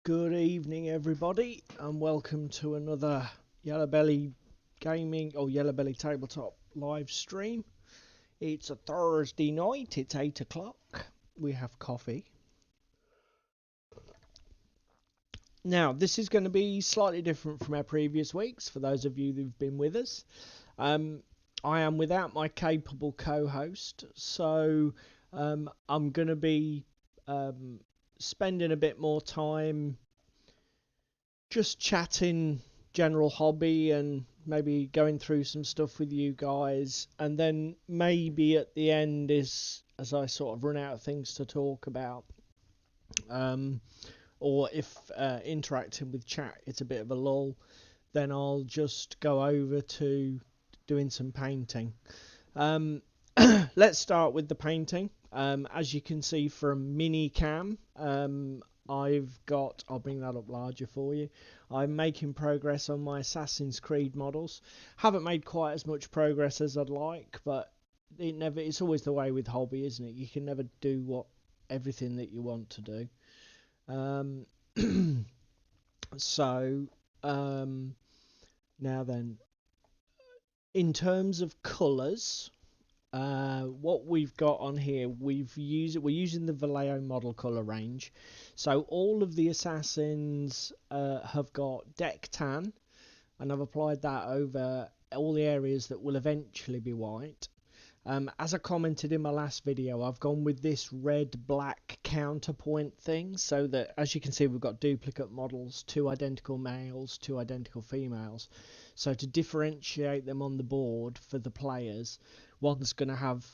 Good evening, everybody, and welcome to another Yellow Belly Gaming or Yellow Belly Tabletop live stream. It's a Thursday night, it's 8 o'clock. We have coffee. Now, this is going to be slightly different from our previous weeks for those of you who've been with us. I am without my capable co-host, so I'm going to be spending a bit more time just chatting general hobby and maybe going through some stuff with you guys, and then maybe at the end, is as I sort of run out of things to talk about, or if interacting with chat it's a bit of a lull, then I'll just go over to doing some painting. Let's start with the painting. As you can see from Minicam, I'll bring that up larger for you. I'm making progress on my Assassin's Creed models. Haven't made quite as much progress as I'd like, but it's always the way with hobby, isn't it? You can never do everything that you want to do. Now then, in terms of colours, what we've got on here, we're using the Vallejo model colour range. So all of the assassins have got deck tan, and I've applied that over all the areas that will eventually be white. As I commented in my last video, I've gone with this red-black counterpoint thing, so that, as you can see, we've got duplicate models, 2 identical males, 2 identical females. So to differentiate them on the board for the players, one's going to have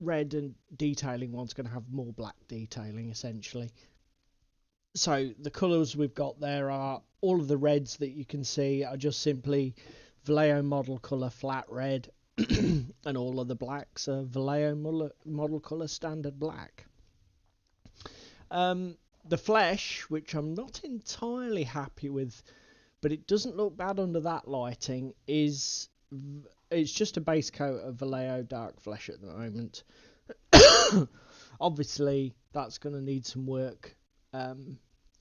red and detailing, one's going to have more black detailing, essentially. So the colours we've got there are all of the reds that you can see are just simply Vallejo model colour flat red, and all of the blacks are Vallejo model colour standard black. The flesh, which I'm not entirely happy with, but it doesn't look bad under that lighting, it's just a base coat of Vallejo dark flesh at the moment. Obviously that's going to need some work,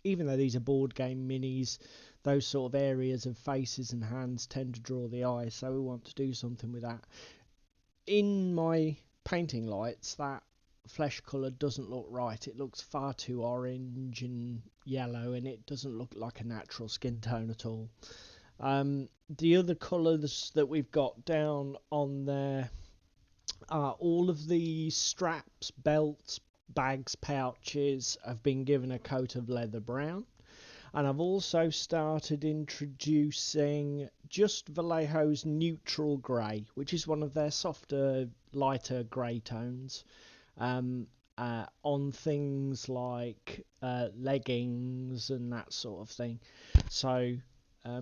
even though these are board game minis. Those sort of areas of faces and hands tend to draw the eye, so we want to do something with that. In my painting lights, that flesh colour doesn't look right. It looks far too orange and yellow, and it doesn't look like a natural skin tone at all. The other colours that we've got down on there are all of the straps, belts, bags, pouches have been given a coat of leather brown. And I've also started introducing just Vallejo's neutral grey, which is one of their softer, lighter grey tones, on things like leggings and that sort of thing. So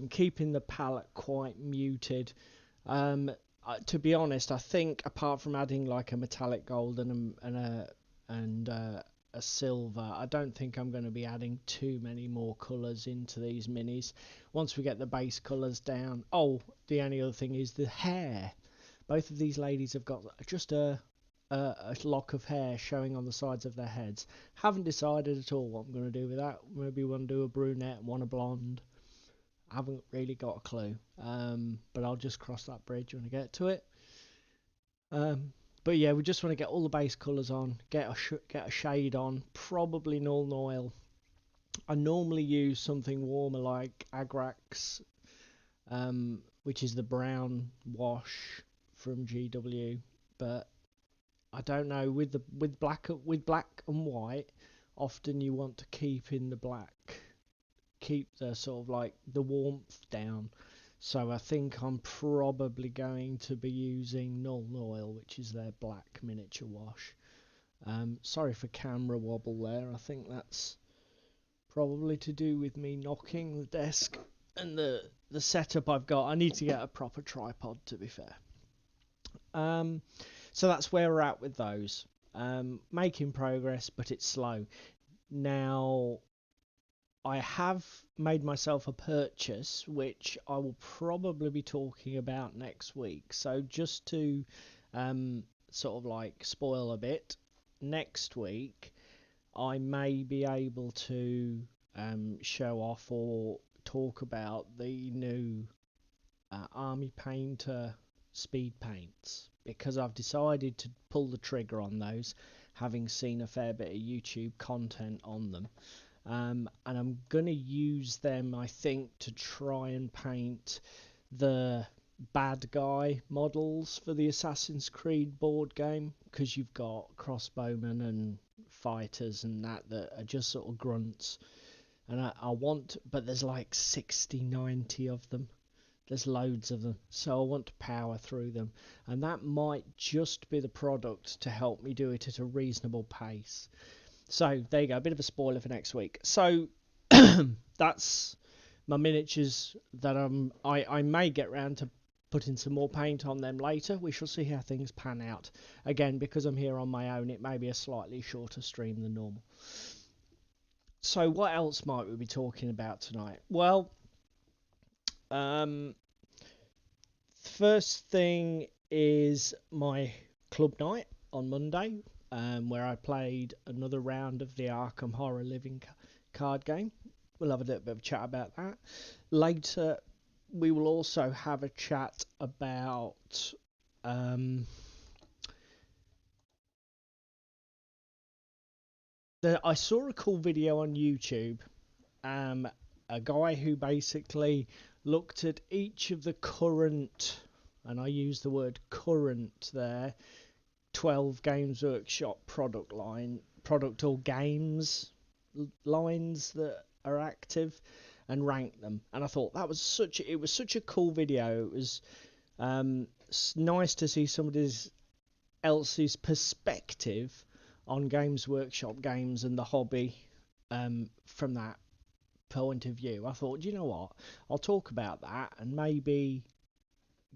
keeping the palette quite muted. To be honest, I think apart from adding like a metallic gold and a silver, I don't think I'm going to be adding too many more colours into these minis once we get the base colours down. Oh, the only other thing is the hair. Both of these ladies have got just a lock of hair showing on the sides of their heads. Haven't decided at all what I'm going to do with that. Maybe one do a brunette and one a blonde. I haven't really got a clue, but I'll just cross that bridge when I get to it. But yeah, we just want to get all the base colours on, get a shade on, probably null oil. I normally use something warmer like Agrax, which is the brown wash from GW, but I don't know, with black and white, often you want to keep in the black, keep the sort of like the warmth down. So I think I'm probably going to be using null oil, which is their black miniature wash. Sorry for camera wobble there. I think that's probably to do with me knocking the desk and the setup I've got. I need to get a proper tripod, to be fair. So that's where we're at with those. Making progress, but it's slow. Now, I have made myself a purchase, which I will probably be talking about next week. So just to sort of like spoil a bit, next week I may be able to show off or talk about the new Army Painter speed paints, because I've decided to pull the trigger on those, having seen a fair bit of YouTube content on them. And I'm going to use them, I think, to try and paint the bad guy models for the Assassin's Creed board game, because you've got crossbowmen and fighters and that are just sort of grunts. And I want, but there's like 60, 90 of them. There's loads of them, so I want to power through them, and that might just be the product to help me do it at a reasonable pace. So there you go, a bit of a spoiler for next week. So that's my miniatures that I may get round to putting some more paint on them later. We shall see how things pan out. Again, because I'm here on my own, it may be a slightly shorter stream than normal. So what else might we be talking about tonight? Well, first thing is my club night on Monday, where I played another round of the Arkham Horror living card game. We'll have a little bit of a chat about that. Later, we will also have a chat about I saw a cool video on YouTube. A guy who basically looked at each of the current, and I use the word current there, 12 Games Workshop product or games lines that are active, and rank them. And I thought that was such a cool video. It was nice to see somebody else's perspective on Games Workshop games and the hobby from that point of view. I thought, you know what, I'll talk about that and maybe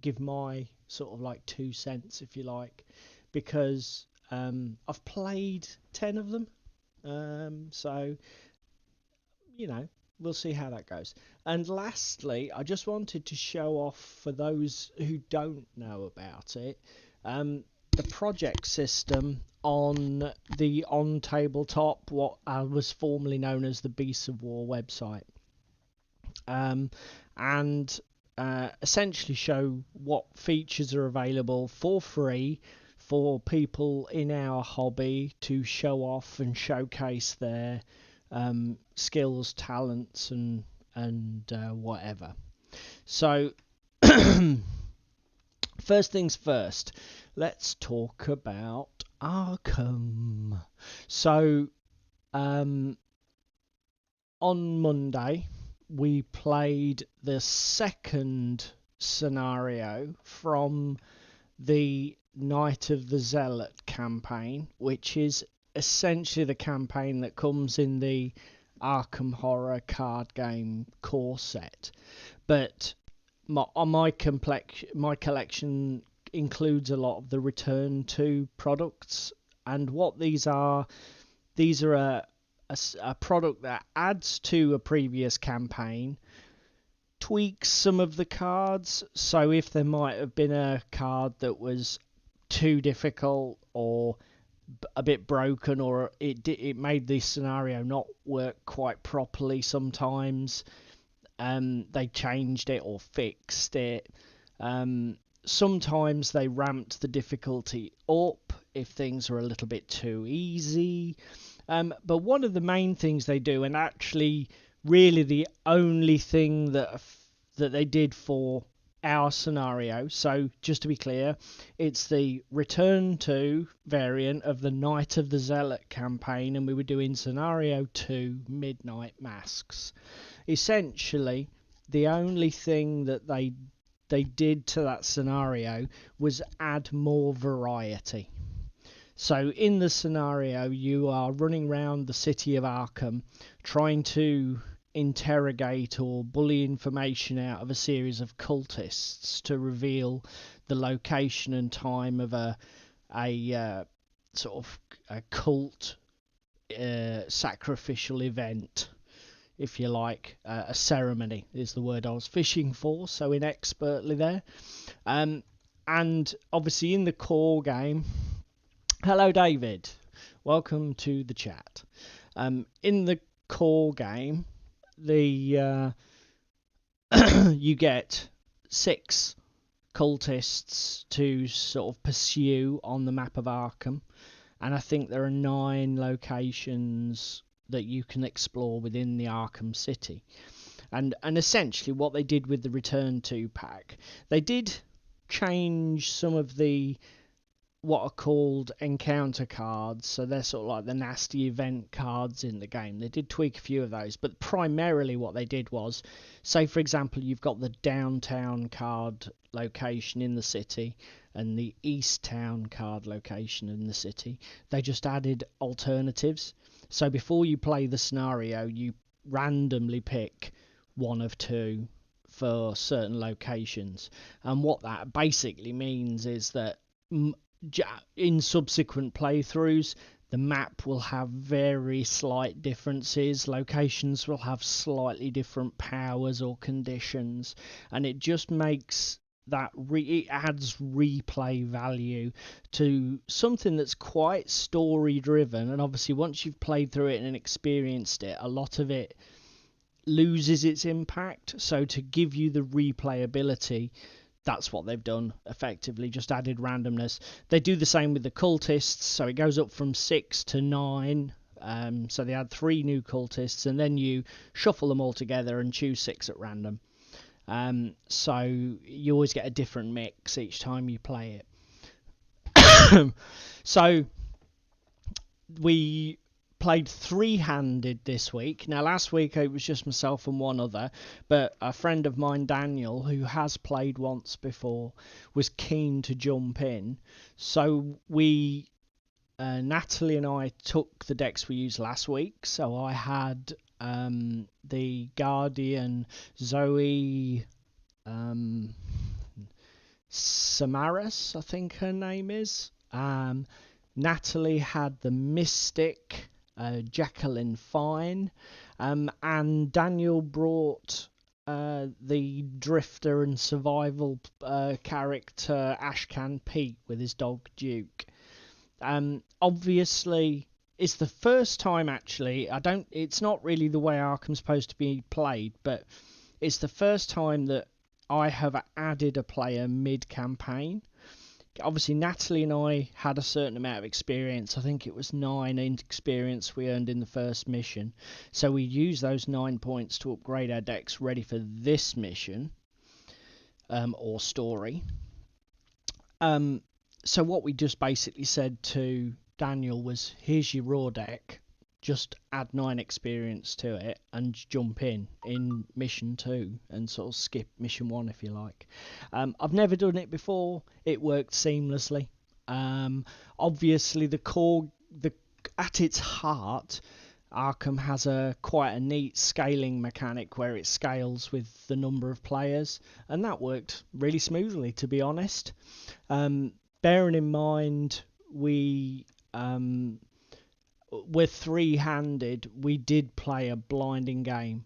give my sort of like 2 cents, if you like, because I've played 10 of them, so you know, we'll see how that goes. And lastly, I just wanted to show off, for those who don't know about it, the project system on the OnTableTop, what was formerly known as the Beasts of War website, and essentially show what features are available for free for people in our hobby to show off and showcase their skills, talents, and whatever. So first things first, let's talk about Arkham. So on Monday we played the second scenario from the Night of the Zealot campaign, which is essentially the campaign that comes in the Arkham Horror card game core set. But my collection includes a lot of the return to products, and what these are a product that adds to a previous campaign, tweaks some of the cards. So if there might have been a card that was too difficult or a bit broken, or it made the scenario not work quite properly sometimes, they changed it or fixed it. Sometimes they ramped the difficulty up if things were a little bit too easy. But one of the main things they do, and actually really the only thing that they did for our scenario, so just to be clear, it's the return to variant of the Night of the Zealot campaign, and we were doing scenario 2 Midnight Masks. Essentially, the only thing that they did to that scenario was add more variety. So in the scenario, you are running around the city of Arkham trying to interrogate or bully information out of a series of cultists to reveal the location and time of a sort of a cult sacrificial event, if you like. A ceremony is the word I was fishing for, so inexpertly there. And obviously in the core game, hello David, welcome to the chat. In the core game, the you get 6 cultists to sort of pursue on the map of Arkham, and I think there are 9 locations that you can explore within the Arkham City. And essentially what they did with the Return to pack, they did change some of the what are called encounter cards, so they're sort of like the nasty event cards in the game. They did tweak a few of those, but primarily what they did was, say for example you've got the downtown card location in the city and the East Town card location in the city, they just added alternatives. So before you play the scenario, you randomly pick one of 2 for certain locations, and what that basically means is that in subsequent playthroughs the map will have very slight differences, locations will have slightly different powers or conditions, and it just makes that it adds replay value to something that's quite story driven. And obviously once you've played through it and experienced it, a lot of it loses its impact. So to give you the replayability, that's what they've done, effectively just added randomness. They do the same with the cultists, so it goes up from 6 to 9. So they add 3 new cultists, and then you shuffle them all together and choose 6 at random. So you always get a different mix each time you play it. So we played 3-handed this week. Now last week it was just myself and one other, but a friend of mine, Daniel, who has played once before, was keen to jump in. So we Natalie and I took the decks we used last week. So I had the Guardian Zoe Samaras, I think her name is. Natalie had the Mystic Jacqueline Fine, and Daniel brought the Drifter and Survival character Ashcan Pete with his dog Duke. Obviously it's the first time, actually, it's not really the way Arkham's supposed to be played, but it's the first time that I have added a player mid-campaign. Obviously, Natalie and I had a certain amount of experience. I think it was 9 experience we earned in the first mission. So we used those 9 points to upgrade our decks ready for this mission, or story. So what we just basically said to Daniel was, here's your raw deck, just add 9 experience to it and jump in mission 2 and sort of skip mission 1 if you like. I've never done it before. It worked seamlessly. Obviously at its heart, Arkham has quite a neat scaling mechanic where it scales with the number of players, and that worked really smoothly, to be honest. Bearing in mind we're 3-handed, we did play a blinding game.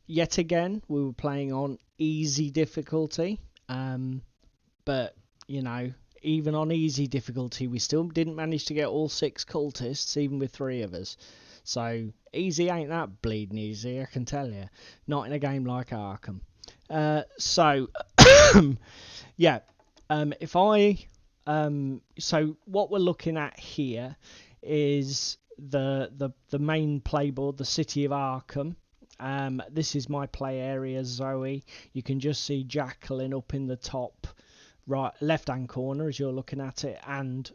Yet again, we were playing on easy difficulty, but you know, even on easy difficulty we still didn't manage to get all 6 cultists, even with 3 of us. So easy ain't that bleeding easy, I can tell you, not in a game like Arkham. So yeah, so what we're looking at here is the main playboard, the City of Arkham. This is my play area, Zoe. You can just see Jacqueline up in the top right left hand corner as you're looking at it, and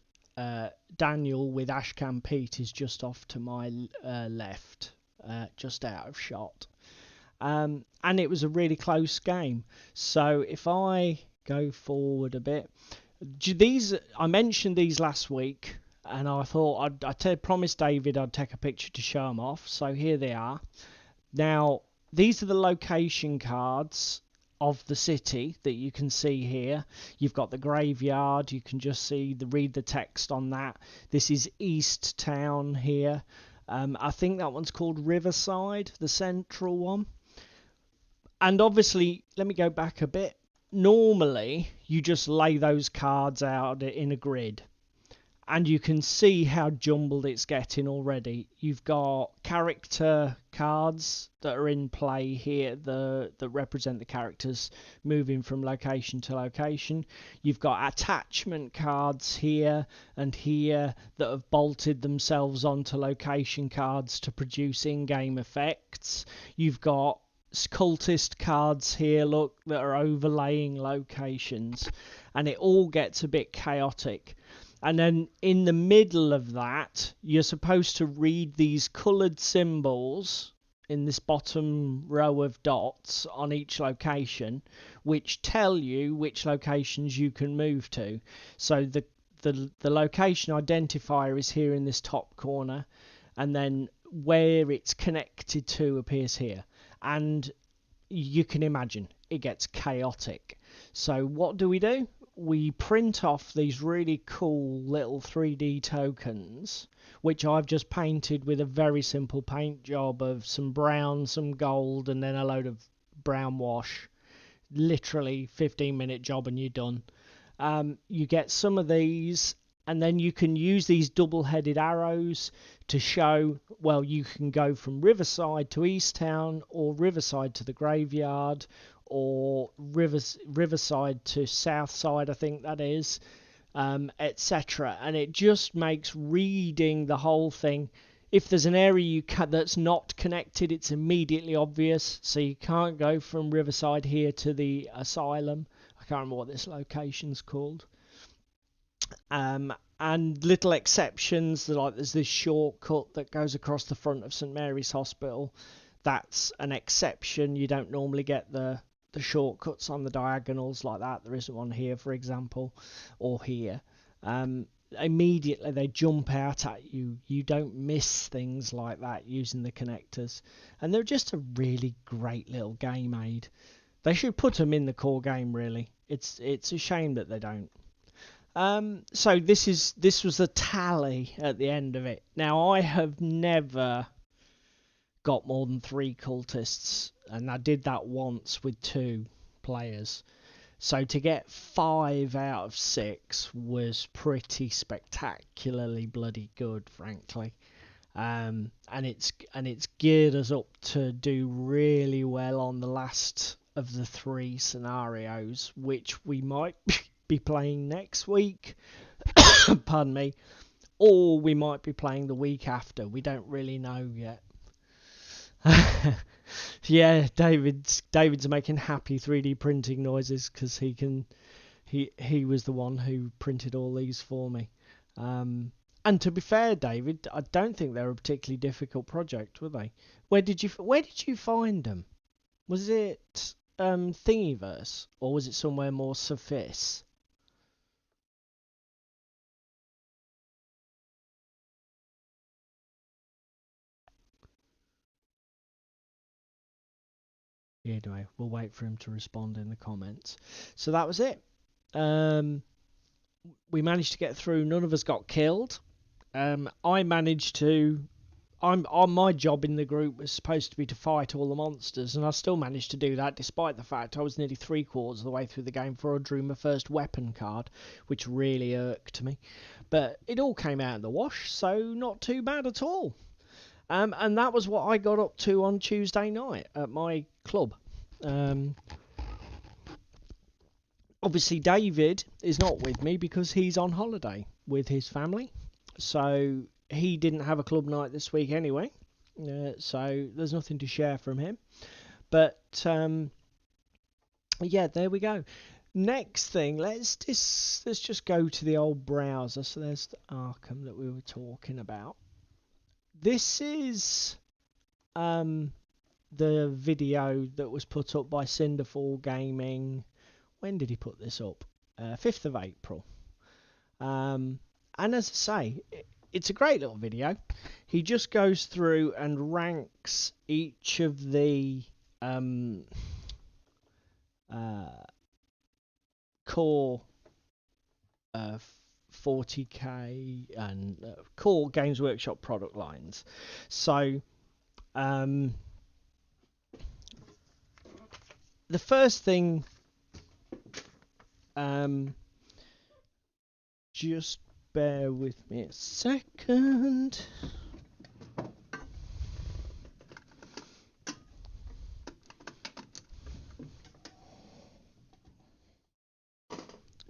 Daniel with Ashcan Pete is just off to my left, just out of shot. And it was a really close game. So if I go forward a bit, I mentioned these last week, and I thought I promised David I'd take a picture to show them off. So here they are. Now these are the location cards of the city that you can see here. You've got the graveyard. You can just read the text on that. This is East Town here. I think that one's called Riverside, the central one. And obviously, let me go back a bit. Normally, you just lay those cards out in a grid. And you can see how jumbled it's getting already. You've got character cards that are in play here that represent the characters moving from location to location. You've got attachment cards here and here that have bolted themselves onto location cards to produce in-game effects. You've got cultist cards here, look, that are overlaying locations, and it all gets a bit chaotic. And then in the middle of that, you're supposed to read these coloured symbols in this bottom row of dots on each location, which tell you which locations you can move to. So the location identifier is here in this top corner, and then where it's connected to appears here. And you can imagine it gets chaotic. So what do? We print off these really cool little 3D tokens, which I've just painted with a very simple paint job of some brown, some gold, and then a load of brown wash. Literally 15-minute job and you're done. You get some of these, and then you can use these double-headed arrows to show, well, you can go from Riverside to Easttown, or Riverside to the graveyard, or Riverside to Southside, I think that is, etc. And it just makes reading the whole thing. If there's an area that's not connected, it's immediately obvious. So you can't go from Riverside here to the Asylum. I can't remember what this location's called. And little exceptions, like there's this shortcut that goes across the front of St Mary's Hospital. That's an exception. You don't normally get the shortcuts on the diagonals like that. There isn't one here, for example, or here. Immediately they jump out at you. You don't miss things like that using the connectors. And they're just a really great little game aid. They should put them in the core game, really. It's a shame that they don't. So this was the tally at the end of it. Now, I have never got more than 3 cultists, and I did that once with 2 players. So to get 5 out of 6 was pretty spectacularly bloody good, frankly. And it's geared us up to do really well on the last of the 3 scenarios, which we might be playing next week. Pardon me. Or we might be playing the week after. We don't really know yet. Yeah, David's making happy 3D printing noises because he was the one who printed all these for me. And to be fair, David, I don't think they were a particularly difficult project, were they? Where did you find them? Was it Thingiverse, or was it somewhere more sophisticated? Yeah, anyway, we'll wait for him to respond in the comments. So that was it. We managed to get through. None of us got killed. I managed to. My job in the group was supposed to be to fight all the monsters, and I still managed to do that despite the fact I was nearly 3/4 of the way through the game before I drew my first weapon card, which really irked me. But it all came out in the wash, so not too bad at all. And that was what I got up to on Tuesday night at my club. Obviously, David is not with me because he's on holiday with his family. So he didn't have a club night this week anyway. So there's nothing to share from him. But yeah, there we go. Next thing, let's just go to the old browser. So there's the Arkham that we were talking about. This is the video that was put up by Cinderfall Gaming. When did he put this up? 5th of April. And as I say, it's a great little video. He just goes through and ranks each of the core 40k and core Games Workshop product lines. So the first thing, just bear with me a second.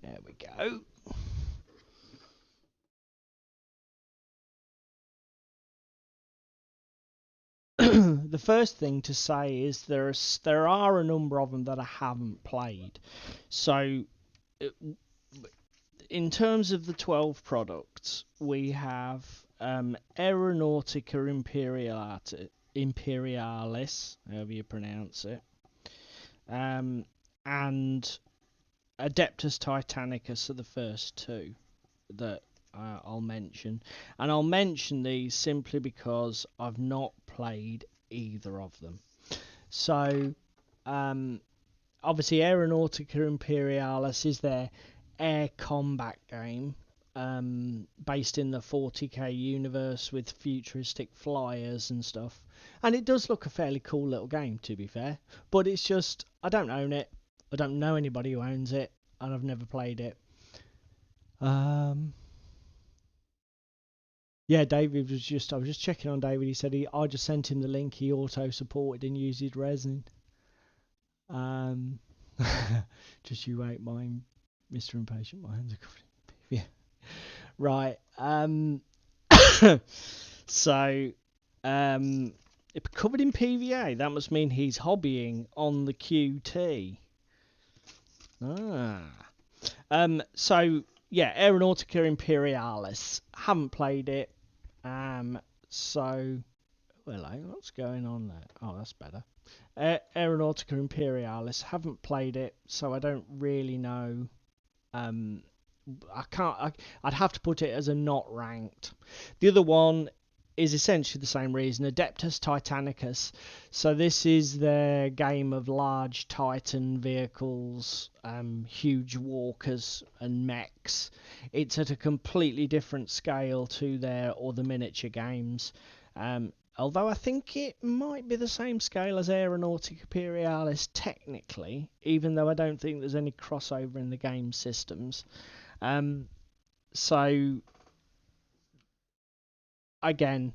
There we go. The first thing to say is there are a number of them that I haven't played. So, in terms of the 12 products, we have Aeronautica Imperialis, however you pronounce it, and Adeptus Titanicus are the first two that I'll mention. And I'll mention these simply because I've not played either of them. So, obviously Aeronautica Imperialis is their air combat game, based in the 40k universe with futuristic flyers and stuff. And it does look a fairly cool little game, to be fair. But it's just, I don't own it. I don't know anybody who owns it, and I've never played it. Yeah, David was I was just checking on David. He said I just sent him the link. He auto-supported and used his resin. Just you wait, Mr. Impatient. My hands are covered in PVA. Right. So, covered in PVA. That must mean he's hobbying on the QT. So yeah, Aeronautica Imperialis. Haven't played it. So, hello, what's going on there? Oh, that's better. Aeronautica Imperialis. Haven't played it, so I don't really know. I can't. I'd have to put it as a not ranked. The other one is essentially the same reason. Adeptus Titanicus. So this is their game of large Titan vehicles, huge walkers and mechs. It's at a completely different scale to their other miniature games. Although I think it might be the same scale as Aeronautica Imperialis technically, even though I don't think there's any crossover in the game systems. So again,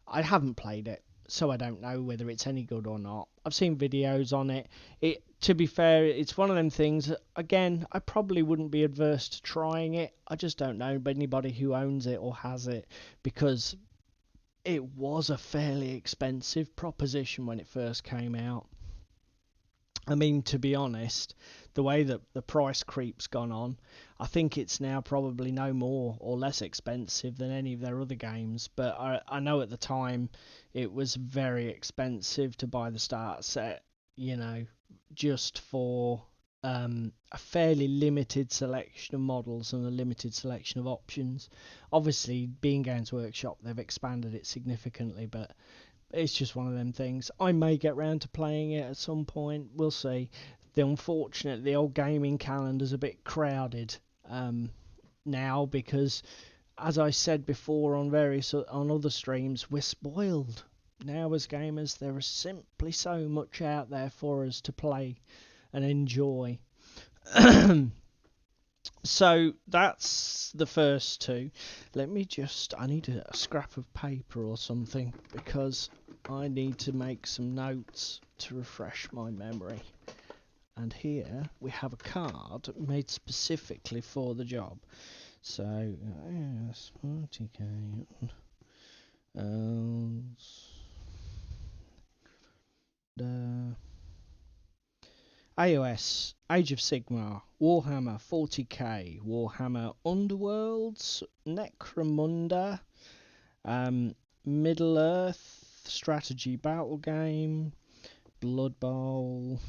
I haven't played it, so I don't know whether it's any good or not. I've seen videos on it. To be fair, it's one of them things, again, I probably wouldn't be adverse to trying it. I just don't know anybody who owns it or has it, because it was a fairly expensive proposition when it first came out. I mean, to be honest, the way that the price creep's gone on, I think it's now probably no more or less expensive than any of their other games. But I know at the time it was very expensive to buy the start set, you know, just for a fairly limited selection of models and a limited selection of options. Obviously, being Games Workshop, they've expanded it significantly, but it's just one of them things. I may get round to playing it at some point. We'll see. Unfortunately, the old gaming calendar's a bit crowded now because, as I said before on other streams, we're spoiled now as gamers. There is simply so much out there for us to play and enjoy. So that's the first two. I need a scrap of paper or something because I need to make some notes to refresh my memory. And here we have a card made specifically for the job. So, yes, 40k. AOS, Age of Sigmar, Warhammer 40k, Warhammer Underworlds, Necromunda, Middle-earth, Strategy Battle Game, Blood Bowl,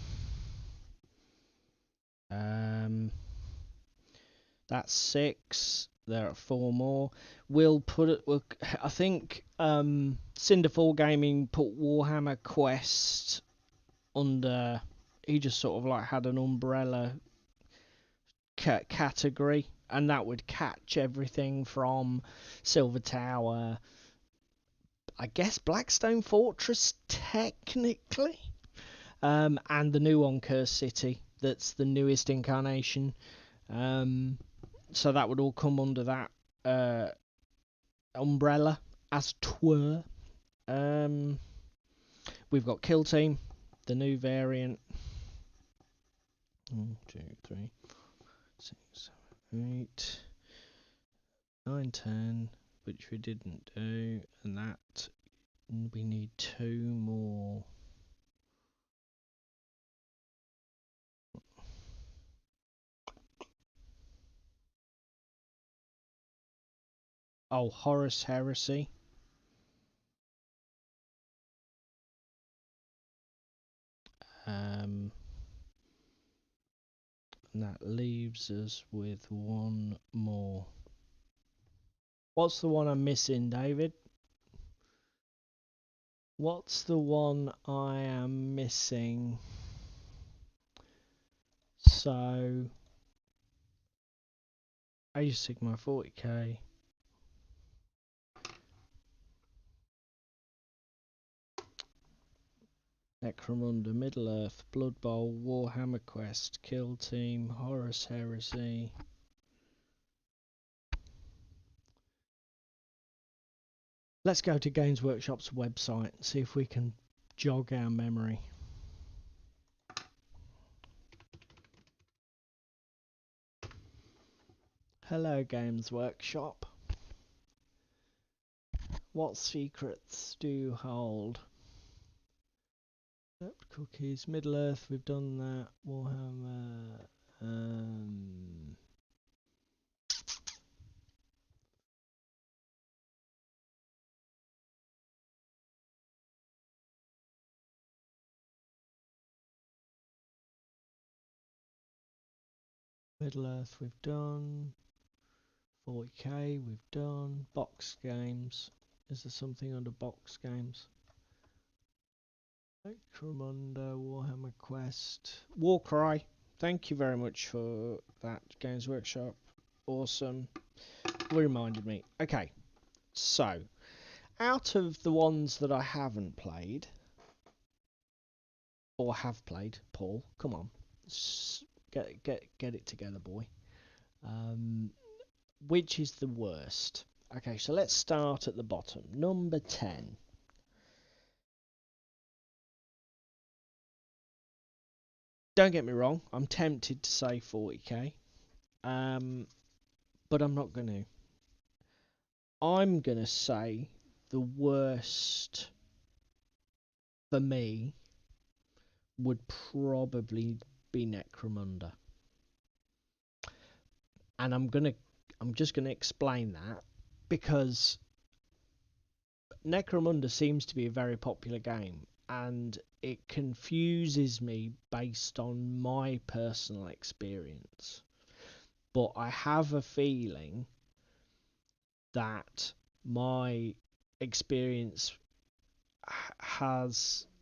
that's 6, there are 4 more. I think Cinderfall Gaming put Warhammer Quest under... He just sort of like had an umbrella category, and that would catch everything from Silver Tower, I guess Blackstone Fortress technically, and the new one, Cursed City, that's the newest incarnation. So that would all come under that umbrella, as twere. We've got Kill Team, the new variant. 1, 2, 3, 6, 7, 8, 9, 10, which we didn't do, and that we need 2 more. Oh, Horus Heresy. And that leaves us with 1 more. What's the one I'm missing, David? What's the one I am missing? So, Age of Sigmar 40k. Necromunda, Middle-earth, Blood Bowl, Warhammer Quest, Kill Team, Horus Heresy. Let's go to Games Workshop's website and see if we can jog our memory. Hello, Games Workshop. What secrets do you hold? Cookies, Middle-earth, we've done that. Warhammer. Middle-earth, we've done. 40k, we've done. Box games. Is there something under box games? Necromunda, Warhammer Quest, WarCry. Thank you very much for that, Games Workshop. Awesome. Reminded me. Okay, so out of the ones that I haven't played, or have played, Paul, come on, get it together, boy. Which is the worst? Okay, so let's start at the bottom. Number 10. Don't get me wrong, I'm tempted to say 40k, but I'm not going to. I'm going to say the worst for me would probably be Necromunda. And I'm just going to explain that, because Necromunda seems to be a very popular game, and it confuses me based on my personal experience. But I have a feeling that my experience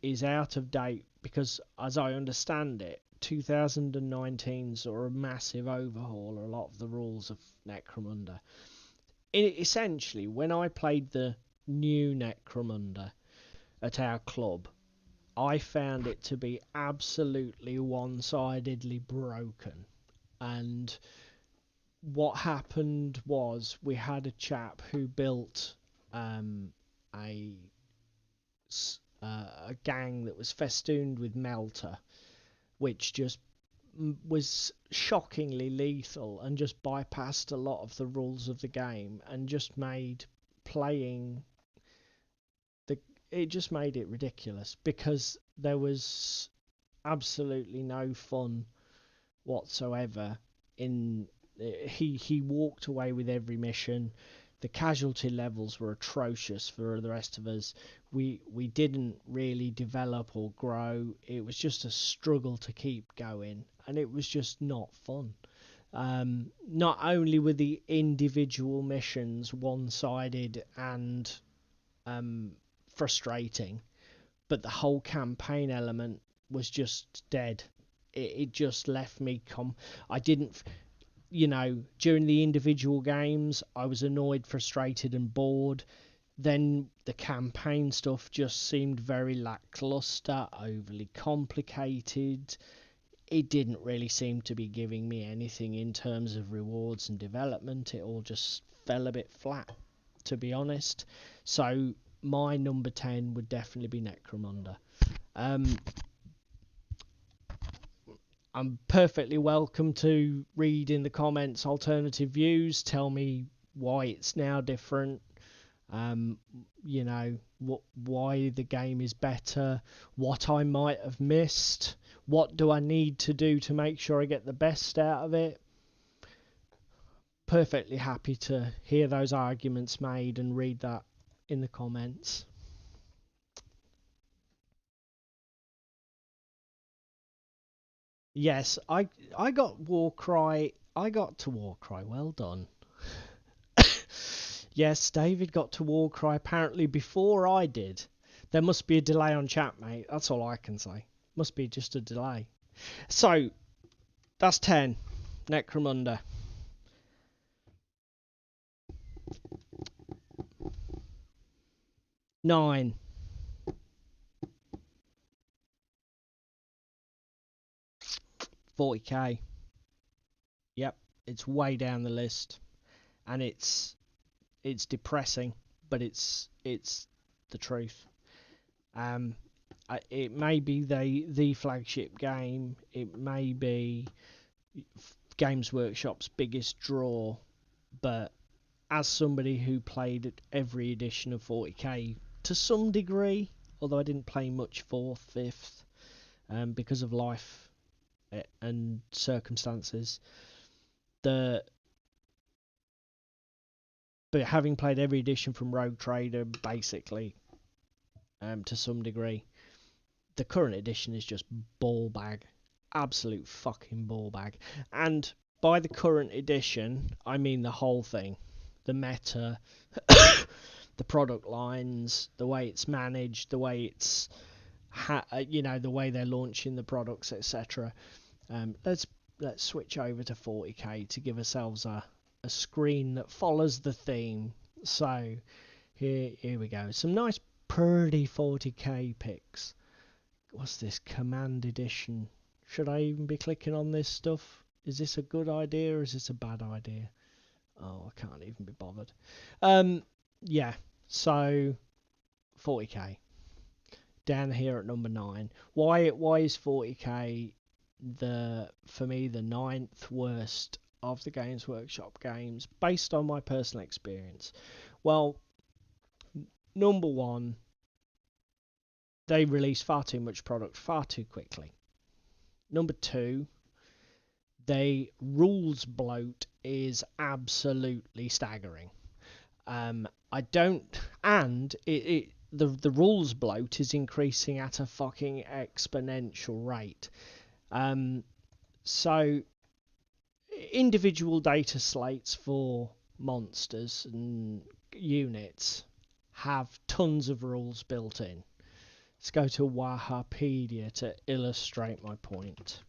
is out of date, because as I understand it, 2019 saw a massive overhaul of a lot of the rules of Necromunda. Essentially, when I played the new Necromunda at our club, I found it to be absolutely one-sidedly broken. And what happened was, we had a chap who built a gang that was festooned with Melter, which just was shockingly lethal and just bypassed a lot of the rules of the game, and just made playing it just made it ridiculous, because there was absolutely no fun whatsoever in he walked away with every mission. The casualty levels were atrocious for the rest of us. We didn't really develop or grow. It was just a struggle to keep going, and it was just not fun. Not only were the individual missions one-sided and frustrating, but the whole campaign element was just dead. It just left me I didn't, during the individual games, I was annoyed, frustrated and bored. Then the campaign stuff just seemed very lackluster, overly complicated. It didn't really seem to be giving me anything in terms of rewards and development. It all just fell a bit flat, to be honest. So my number 10 would definitely be Necromunda. I'm perfectly welcome to read in the comments alternative views, tell me why it's now different, you know, why the game is better, what I might have missed, what do I need to do to make sure I get the best out of it. Perfectly happy to hear those arguments made and read that in the comments. Yes, I got WarCry. I got to WarCry. Well done. Yes, David got to WarCry apparently before I did. There must be a delay on chat, mate. That's all I can say. Must be just a delay. So, that's 10. Necromunda. 9. $40K. Yep, it's way down the list, and it's depressing, but it's the truth. It may be the flagship game. It may be Games Workshop's biggest draw, but as somebody who played every edition of 40K to some degree, although I didn't play much 4th, 5th, because of life and circumstances, but having played every edition from Rogue Trader, basically, to some degree, the current edition is just ball bag, absolute fucking ball bag. And by the current edition, I mean the whole thing, the meta, the product lines, the way it's managed, the way it's, the way they're launching the products, etc. Let's switch over to 40K to give ourselves a screen that follows the theme. So here we go. Some nice pretty 40K picks. What's this? Command Edition. Should I even be clicking on this stuff? Is this a good idea or is this a bad idea? Oh, I can't even be bothered. Yeah, so 40K. Down here at number 9. Why is 40K for me the 9th worst of the Games Workshop games based on my personal experience? Well, number 1, they release far too much product far too quickly. Number 2, the rules bloat is absolutely staggering. The rules bloat is increasing at a fucking exponential rate. So individual data slates for monsters and units have tons of rules built in. Let's go to Warhampedia to illustrate my point.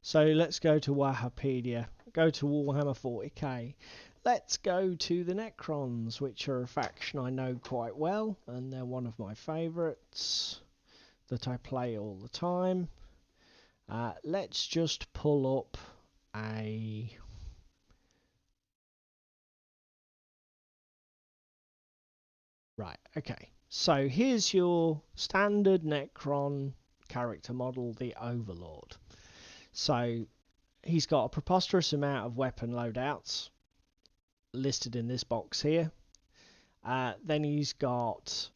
So let's go to Warhampedia, go to Warhammer 40K. Let's go to the Necrons, which are a faction I know quite well, and they're one of my favourites that I play all the time. Let's just pull up a... Right, okay. So here's your standard Necron character model, the Overlord. So he's got a preposterous amount of weapon loadouts listed in this box here. Then he's got...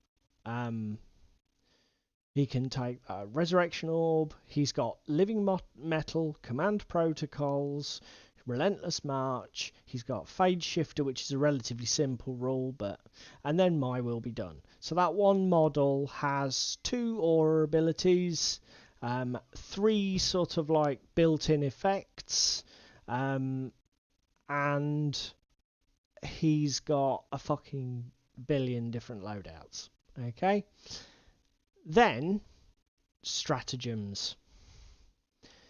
he can take a Resurrection Orb, he's got Living Metal, Command Protocols, Relentless March, he's got Phage Shifter, which is a relatively simple rule, and then My Will Be Done. So that one model has 2 aura abilities, 3 sort of like built-in effects, and he's got a fucking billion different loadouts. Okay? Then, stratagems.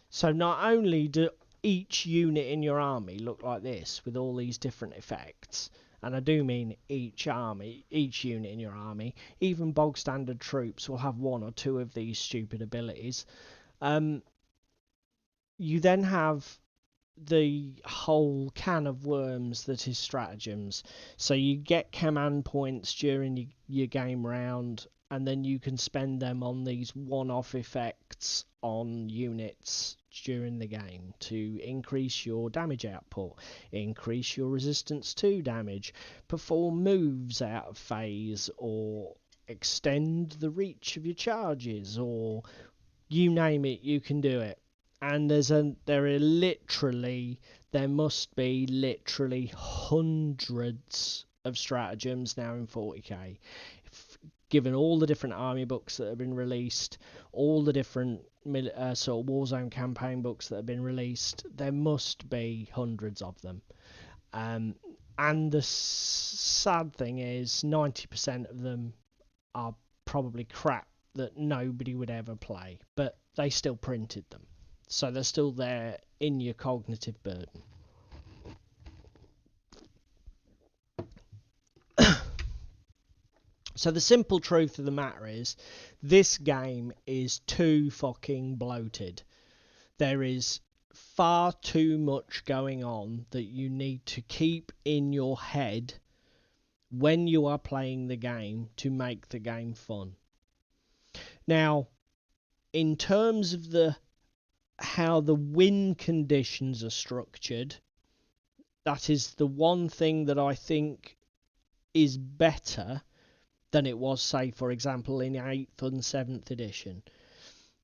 So not only do each unit in your army look like this with all these different effects, and I do mean each unit in your army, even bog standard troops will have 1 or 2 of these stupid abilities. You then have the whole can of worms that is stratagems. So you get command points during your game round, and then you can spend them on these one-off effects on units during the game to increase your damage output, increase your resistance to damage, perform moves out of phase, or extend the reach of your charges, or you name it, you can do it. And there must be literally hundreds of stratagems now in 40k. Given all the different army books that have been released, all the different sort of Warzone campaign books that have been released, there must be hundreds of them. And the sad thing is, 90% of them are probably crap that nobody would ever play, but they still printed them. So they're still there in your cognitive burden. So the simple truth of the matter is, this game is too fucking bloated. There is far too much going on that you need to keep in your head when you are playing the game to make the game fun. Now, in terms of how the win conditions are structured, that is the one thing that I think is better than it was, say, for example, in 8th and 7th edition.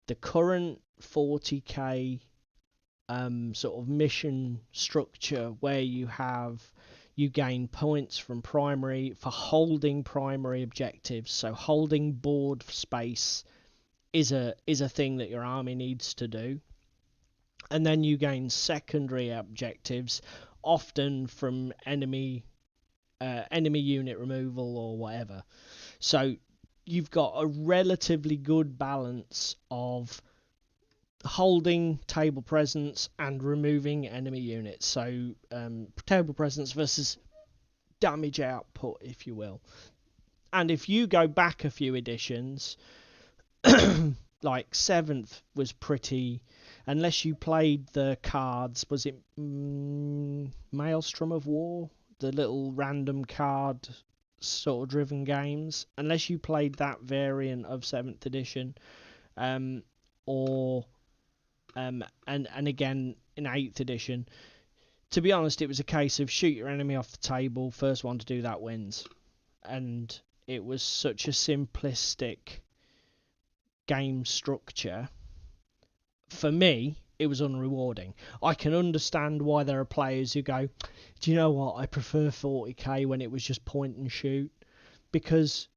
The current 40k sort of mission structure, where you gain points from for holding primary objectives, so holding board space is a thing that your army needs to do. And then you gain secondary objectives, often from enemy unit removal or whatever. So you've got a relatively good balance of holding table presence and removing enemy units. So table presence versus damage output, if you will. And if you go back a few editions, like 7th was pretty, unless you played the cards, was it Maelstrom of War? The little random card sort of driven games. Unless you played that variant of 7th edition, and again in 8th edition, to be honest, it was a case of shoot your enemy off the table, first one to do that wins. And it was such a simplistic game structure. For me, it was unrewarding. I can understand why there are players who go, do you know what, I prefer 40k when it was just point and shoot, because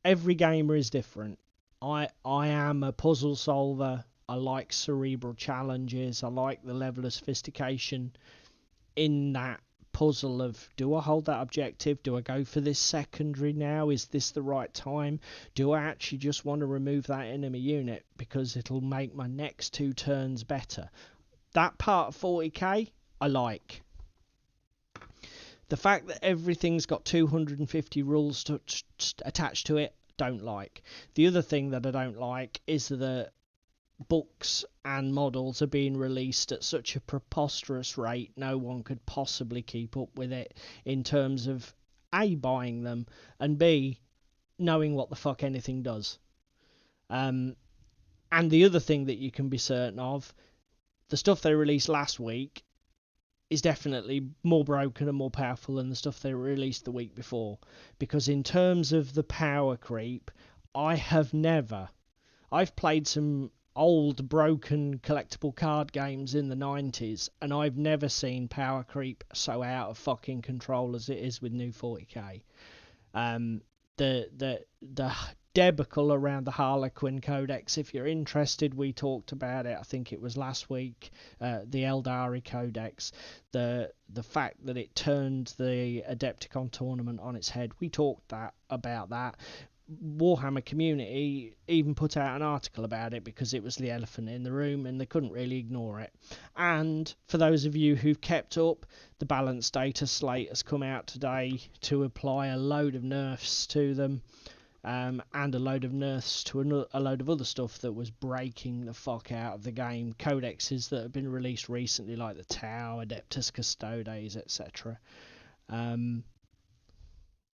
every gamer is different. I am a puzzle solver. I like cerebral challenges. I like the level of sophistication in that puzzle of, do I hold that objective? Do I go for this secondary now? Is this the right time? Do I actually just want to remove that enemy unit because it'll make my next 2 turns better? That part of 40k, I like. The fact that everything's got 250 rules attached to it, don't like. The other thing that I don't like is that books and models are being released at such a preposterous rate, no one could possibly keep up with it in terms of A, buying them, and B, knowing what the fuck anything does. And the other thing that you can be certain of, the stuff they released last week is definitely more broken and more powerful than the stuff they released the week before. Because in terms of the power creep, I've played some old broken collectible card games in the 90s, and I've never seen power creep so out of fucking control as it is with new 40k. The debacle around the Harlequin Codex, if you're interested, we talked about it, I think it was last week, the Eldari Codex, the fact that it turned the Adepticon tournament on its head, we talked about that. Warhammer community even put out an article about it because it was the elephant in the room and they couldn't really ignore it. And for those of you who've kept up, the balanced data slate has come out today to apply a load of nerfs to them. and a load of nerfs to a load of other stuff that was breaking the fuck out of the game. Codexes that have been released recently, like the Tau, Adeptus Custodes, etc.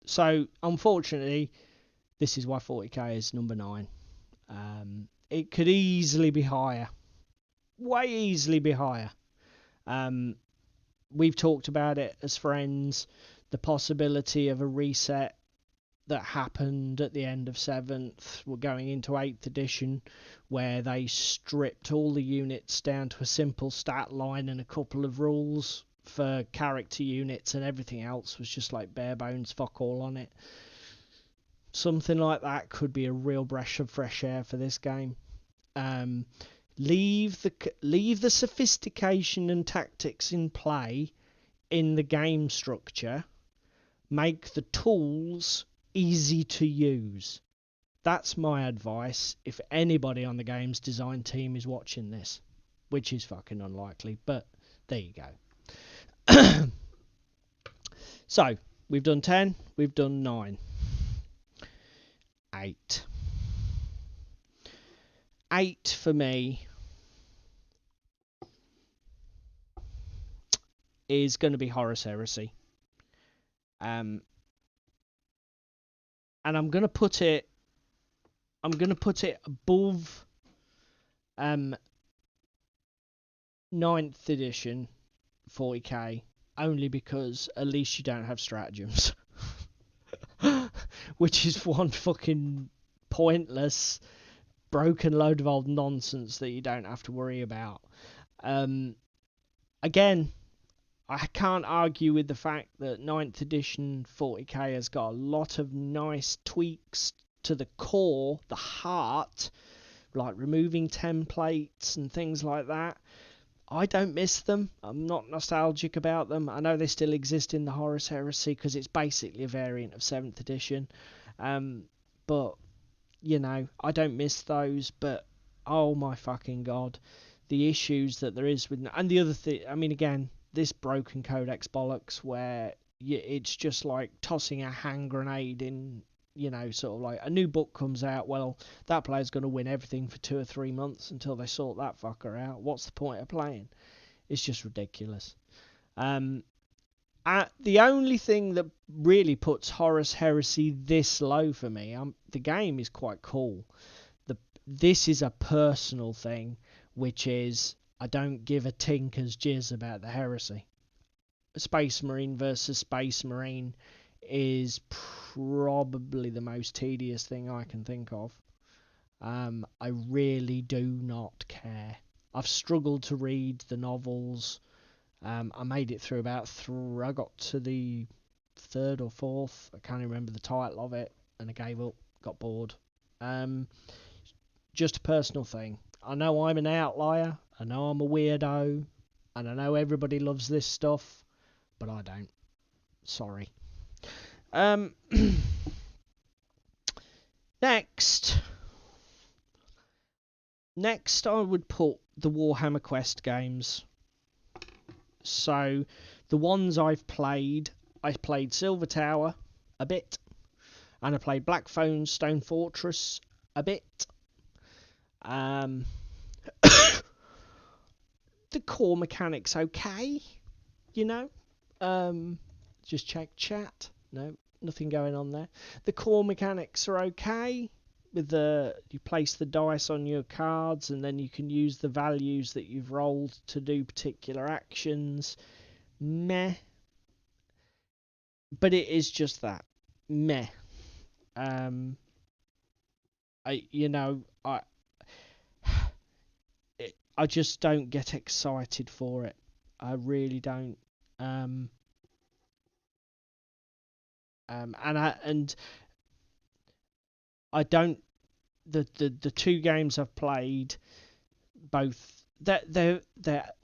So, unfortunately, this is why 40k is number 9. It could easily be higher. Way easily be higher. We've talked about it as friends. The possibility of a reset that happened at the end of 7th. We're going into 8th edition, where they stripped all the units down to a simple stat line and a couple of rules for character units, and everything else was just like bare bones fuck all on it. Something like that could be a real breath of fresh air for this game. Leave the sophistication and tactics in play in the game structure. Make the tools easy to use. That's my advice if anybody on the games design team is watching this, which is fucking unlikely, but there you go. So, we've done 10, we've done 9. 8. 8 for me is going to be Horus Heresy. And I'm going to put it above 9th edition 40k, only because at least you don't have stratagems. Which is one fucking pointless, broken load of old nonsense that you don't have to worry about. Again, I can't argue with the fact that 9th edition 40k has got a lot of nice tweaks to the core, the heart, like removing templates and things like that. I don't miss them. I'm not nostalgic about them. I know they still exist in the Horus Heresy because it's basically a variant of 7th edition. But, you know, I don't miss those. But, oh my fucking god, the issues that there is with... And the other thing, I mean, again, this broken codex bollocks where it's just like tossing a hand grenade in... You know, sort of like a new book comes out, well, that player's going to win everything for 2 or 3 months until they sort that fucker out. What's the point of playing? It's just ridiculous. The only thing that really puts Horus Heresy this low for me, the game is quite cool. This is a personal thing, which is I don't give a tinker's jizz about the Heresy. Space Marine versus Space Marine is probably the most tedious thing I can think of. I really do not care. I've struggled to read the novels. I made it through about I got to the 3rd or 4th. I can't remember the title of it, and I gave up, got bored. Just a personal thing. I know I'm an outlier. I know I'm a weirdo, and I know everybody loves this stuff, but I don't. Sorry. Next I would put the Warhammer Quest games. So the ones I played Silver Tower a bit, and I played Black Phone Stone Fortress a bit. The core mechanics okay, you know. Just check chat. No, nothing going on there. The core mechanics are okay. With you place the dice on your cards, and then you can use the values that you've rolled to do particular actions. Meh. But it is just that. Meh. I just don't get excited for it. I really don't. I don't. The 2 games I've played, both they're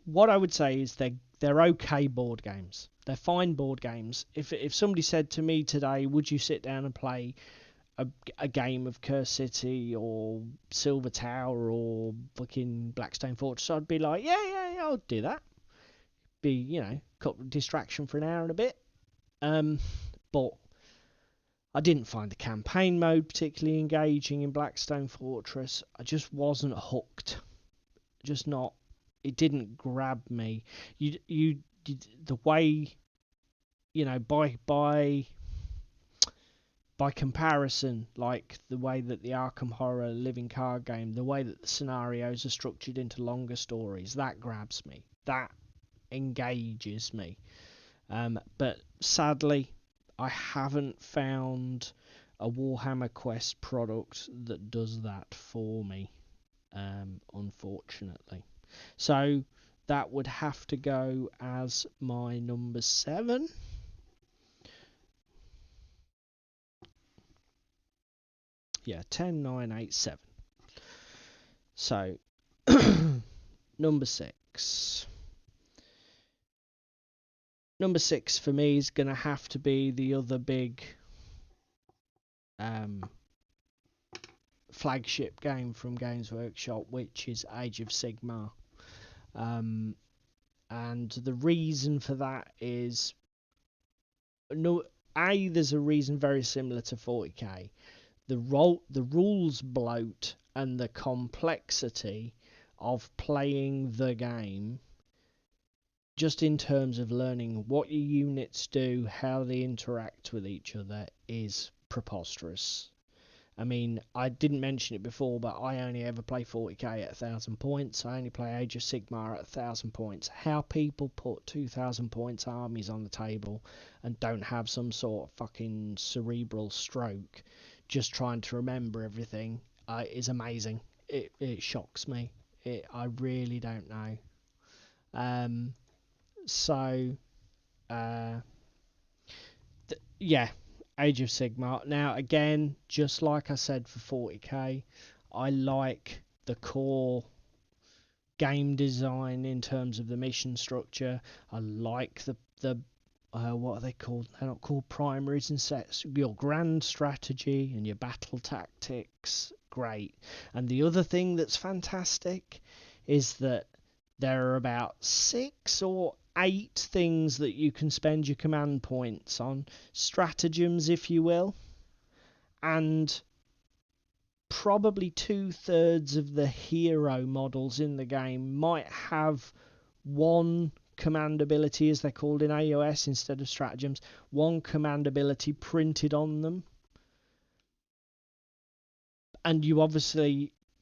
what I would say is they're okay board games. They're fine board games. If somebody said to me today, would you sit down and play a game of Curse City or Silver Tower or fucking Blackstone Fortress, I'd be like, yeah, I'll do that. Be, distraction for an hour and a bit. But I didn't find the campaign mode particularly engaging in Blackstone Fortress. I just wasn't hooked. Just not. It didn't grab me. You did the way, you know, by comparison, like the way that the Arkham Horror living card game, the way that the scenarios are structured into longer stories, that grabs me. That engages me. But sadly, I haven't found a Warhammer Quest product that does that for me, unfortunately. So that would have to go as my number 7. Yeah, 10, 9, 8, 7. So, number 6. Number 6 for me is going to have to be the other big flagship game from Games Workshop, which is Age of Sigmar. And the reason for that is, there's a reason very similar to 40k. The rules bloat and the complexity of playing the game, just in terms of learning what your units do, how they interact with each other, is preposterous. I mean, I didn't mention it before, but I only ever play 40k at 1,000 points. I only play Age of Sigmar at 1,000 points. How people put 2,000 points armies on the table and don't have some sort of fucking cerebral stroke just trying to remember everything is amazing. It shocks me. I really don't know. Yeah, Age of Sigmar. Now, again, just like I said for 40k, I like the core game design in terms of the mission structure. I like the what are they called? They're not called primaries and sets. Your grand strategy and your battle tactics, great. And the other thing that's fantastic is that there are about 6 or 8 things that you can spend your command points on, stratagems, if you will, and probably 2/3 of the hero models in the game might have one command ability, as they're called in AOS instead of stratagems, one command ability printed on them. And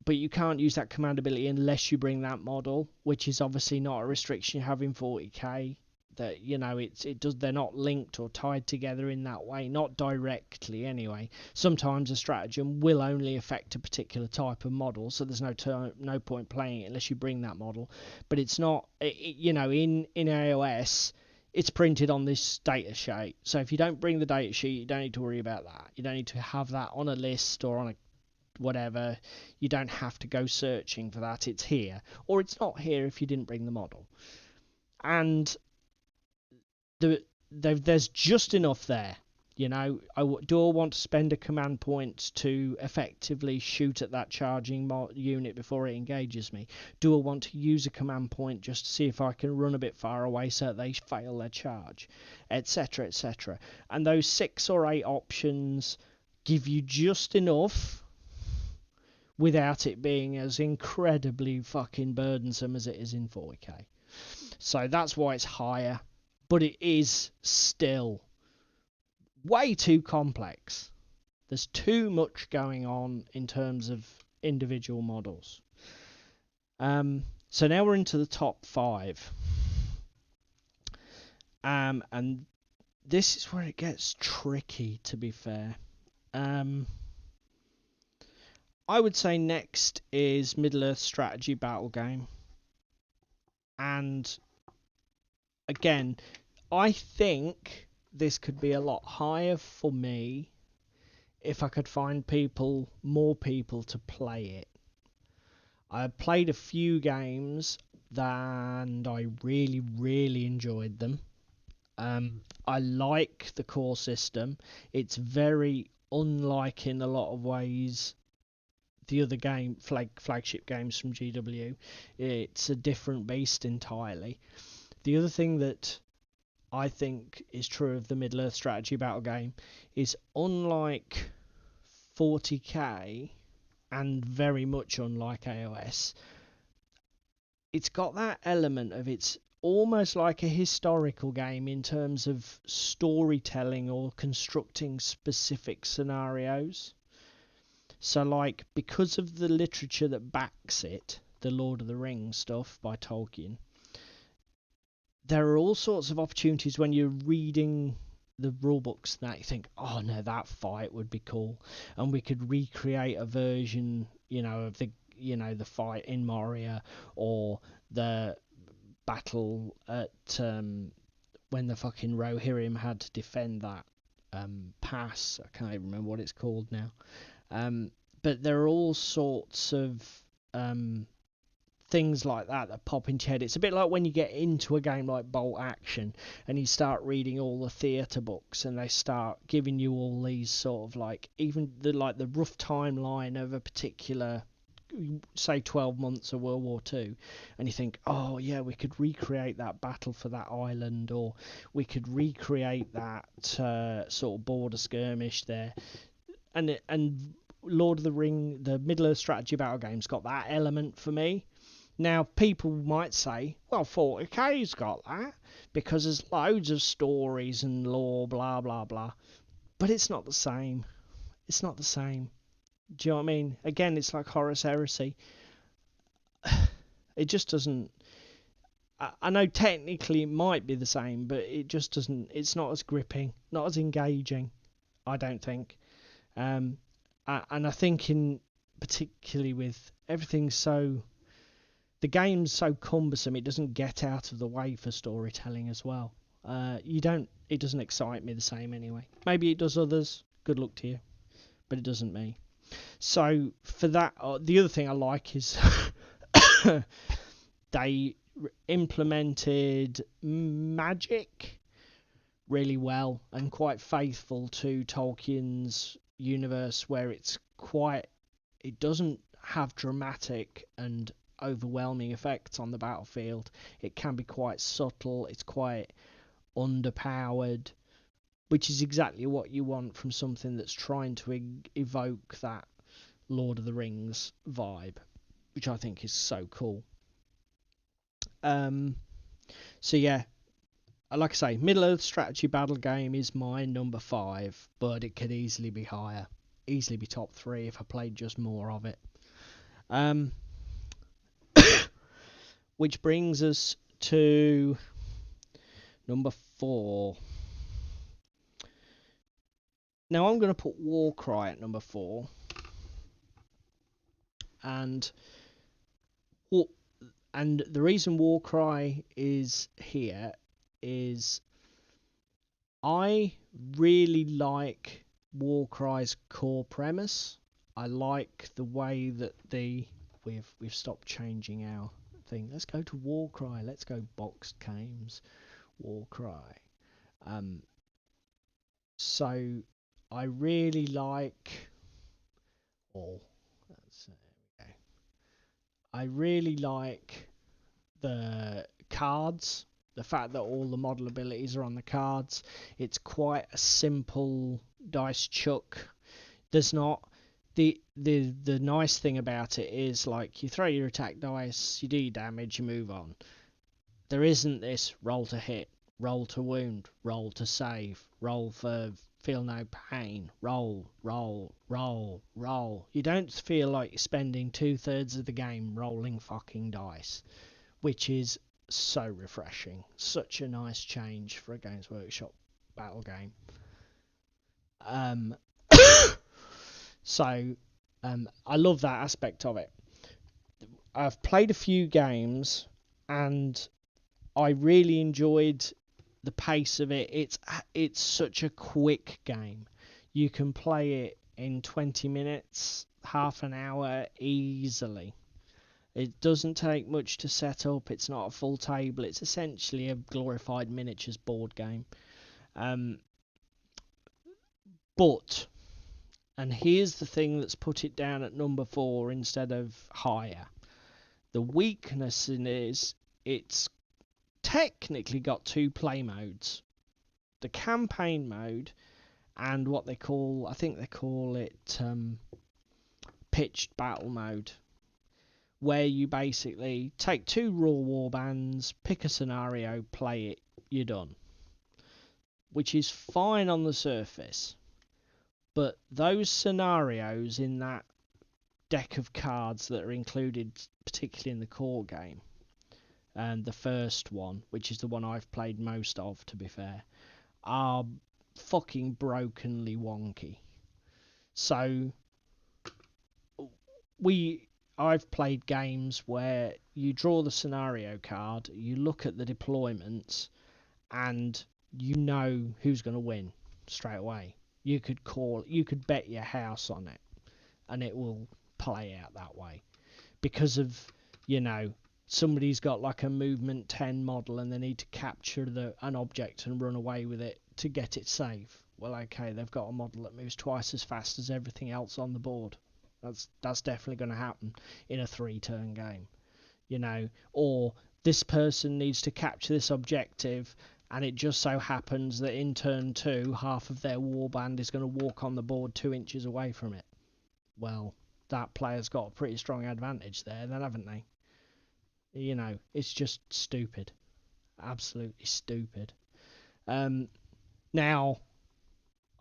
but you can't use that command ability unless you bring that model, which is obviously not a restriction you have in 40k. That, you know, they're not linked or tied together in that way, not directly anyway. Sometimes a stratagem will only affect a particular type of model, so there's no point playing it unless you bring that model. But it's not, you know, in AOS, it's printed on this data sheet. So if you don't bring the data sheet, you don't need to worry about that. You don't need to have that on a list or on a whatever. You don't have to go searching for that. It's here, or it's not here if you didn't bring the model. And there's just enough there, you know. Do I want to spend a command point to effectively shoot at that charging unit before it engages me? Do I want to use a command point just to see if I can run a bit far away so that they fail their charge, etc, etc? And those 6 or 8 options give you just enough without it being as incredibly fucking burdensome as it is in 40k. So that's why it's higher. But it is still way too complex. There's too much going on in terms of individual models. So now we're into the top 5. And this is where it gets tricky, to be fair. I would say next is Middle-earth strategy battle game. And again, I think this could be a lot higher for me if I could find more people to play it. I played a few games and I really, really enjoyed them. I like the core system. It's very unlike in a lot of ways the other flagship games from GW. It's a different beast entirely. The other thing that I think is true of the Middle-earth strategy battle game is, unlike 40k and very much unlike AOS, it's got that element of, it's almost like a historical game in terms of storytelling or constructing specific scenarios. So, like, because of the literature that backs it, the Lord of the Rings stuff by Tolkien, there are all sorts of opportunities when you're reading the rule books that you think, oh no, that fight would be cool, and we could recreate a version, of the fight in Moria, or the battle at when the fucking Rohirrim had to defend that pass. I can't even remember what it's called now. But there are all sorts of things like that pop into your head. It's a bit like when you get into a game like Bolt Action and you start reading all the theatre books, and they start giving you all these sort of, like, even the rough timeline of a particular, say, 12 months of World War II, and you think, oh yeah, we could recreate that battle for that island, or we could recreate that sort of border skirmish there. And Lord of the Ring, the Middle-earth strategy battle game's got that element for me. Now, people might say, well, 40k's got that, because there's loads of stories and lore, blah, blah, blah. But it's not the same. It's not the same. Do you know what I mean? Again, it's like Horus Heresy. It just doesn't... I know technically it might be the same, but it just doesn't... It's not as gripping, not as engaging, I don't think. And I think particularly with everything so... The game's so cumbersome, it doesn't get out of the way for storytelling as well. It doesn't excite me the same anyway. Maybe it does others. Good luck to you. But it doesn't me. So for that, the other thing I like is they implemented magic really well and quite faithful to Tolkien's universe, where it doesn't have dramatic and overwhelming effects on the battlefield. It can be quite subtle, it's quite underpowered, which is exactly what you want from something that's trying to evoke that Lord of the Rings vibe, which I think is so cool. So yeah, like I say, Middle-earth strategy battle game is my number 5, but it could easily be higher, easily be top 3 if I played just more of it. Which brings us to number 4. Now I'm going to put WarCry at number 4, and the reason WarCry is here is I really like WarCry's core premise. I like the way that we've stopped changing our thing. Let's go to WarCry. Let's go boxed games. WarCry. So I really like. I really like the cards. The fact that all the model abilities are on the cards. It's quite a simple dice chuck. There's not the nice thing about it is, like, you throw your attack dice, you do your damage, you move on. There isn't this roll to hit, roll to wound, roll to save, roll for feel no pain, roll. You don't feel like you're spending 2/3 of the game rolling fucking dice, which is so refreshing. Such a nice change for a Games Workshop battle game. So I love that aspect of it. I've played a few games and I really enjoyed the pace of it. It's such a quick game. You can play it in 20 minutes, half an hour easily. It doesn't take much to set up. It's not a full table. It's essentially a glorified miniatures board game. But, and here's the thing that's put it down at number 4 instead of higher. The weakness in is it's technically got 2 play modes. the campaign mode and what they call, I think they call it pitched battle mode, where you basically take 2 raw warbands, pick a scenario, play it, you're done. Which is fine on the surface, but those scenarios in that deck of cards that are included, particularly in the core game, and the first one, which is the one I've played most of, to be fair, are fucking brokenly wonky. So I've played games where you draw the scenario card, you look at the deployments, and you know who's going to win straight away. You could bet your house on it, and it will play out that way because of, you know, somebody's got like a movement 10 model and they need to capture an object and run away with it to get it safe. Well, okay, they've got a model that moves twice as fast as everything else on the board. That's definitely going to happen in a 3-turn game, you know. Or this person needs to capture this objective, and it just so happens that in turn 2, half of their warband is going to walk on the board 2 inches away from it. Well, that player's got a pretty strong advantage there, then, haven't they? You know, it's just stupid. Absolutely stupid. Now,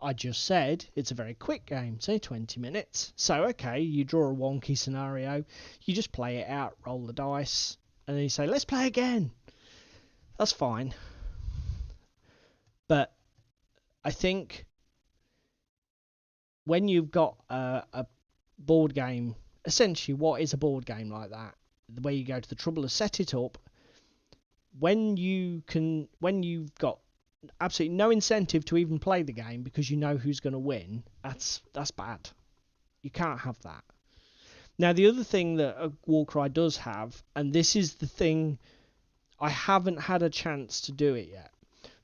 I just said it's a very quick game, say 20 minutes. So, okay, you draw a wonky scenario, you just play it out, roll the dice, and then you say, let's play again. That's fine. But I think when you've got a board game, essentially what is a board game like that, the way you go to the trouble to set it up, when you've got absolutely no incentive to even play the game because you know who's going to win, that's bad. You can't have that. Now, the other thing that WarCry does have, and this is the thing, I haven't had a chance to do it yet,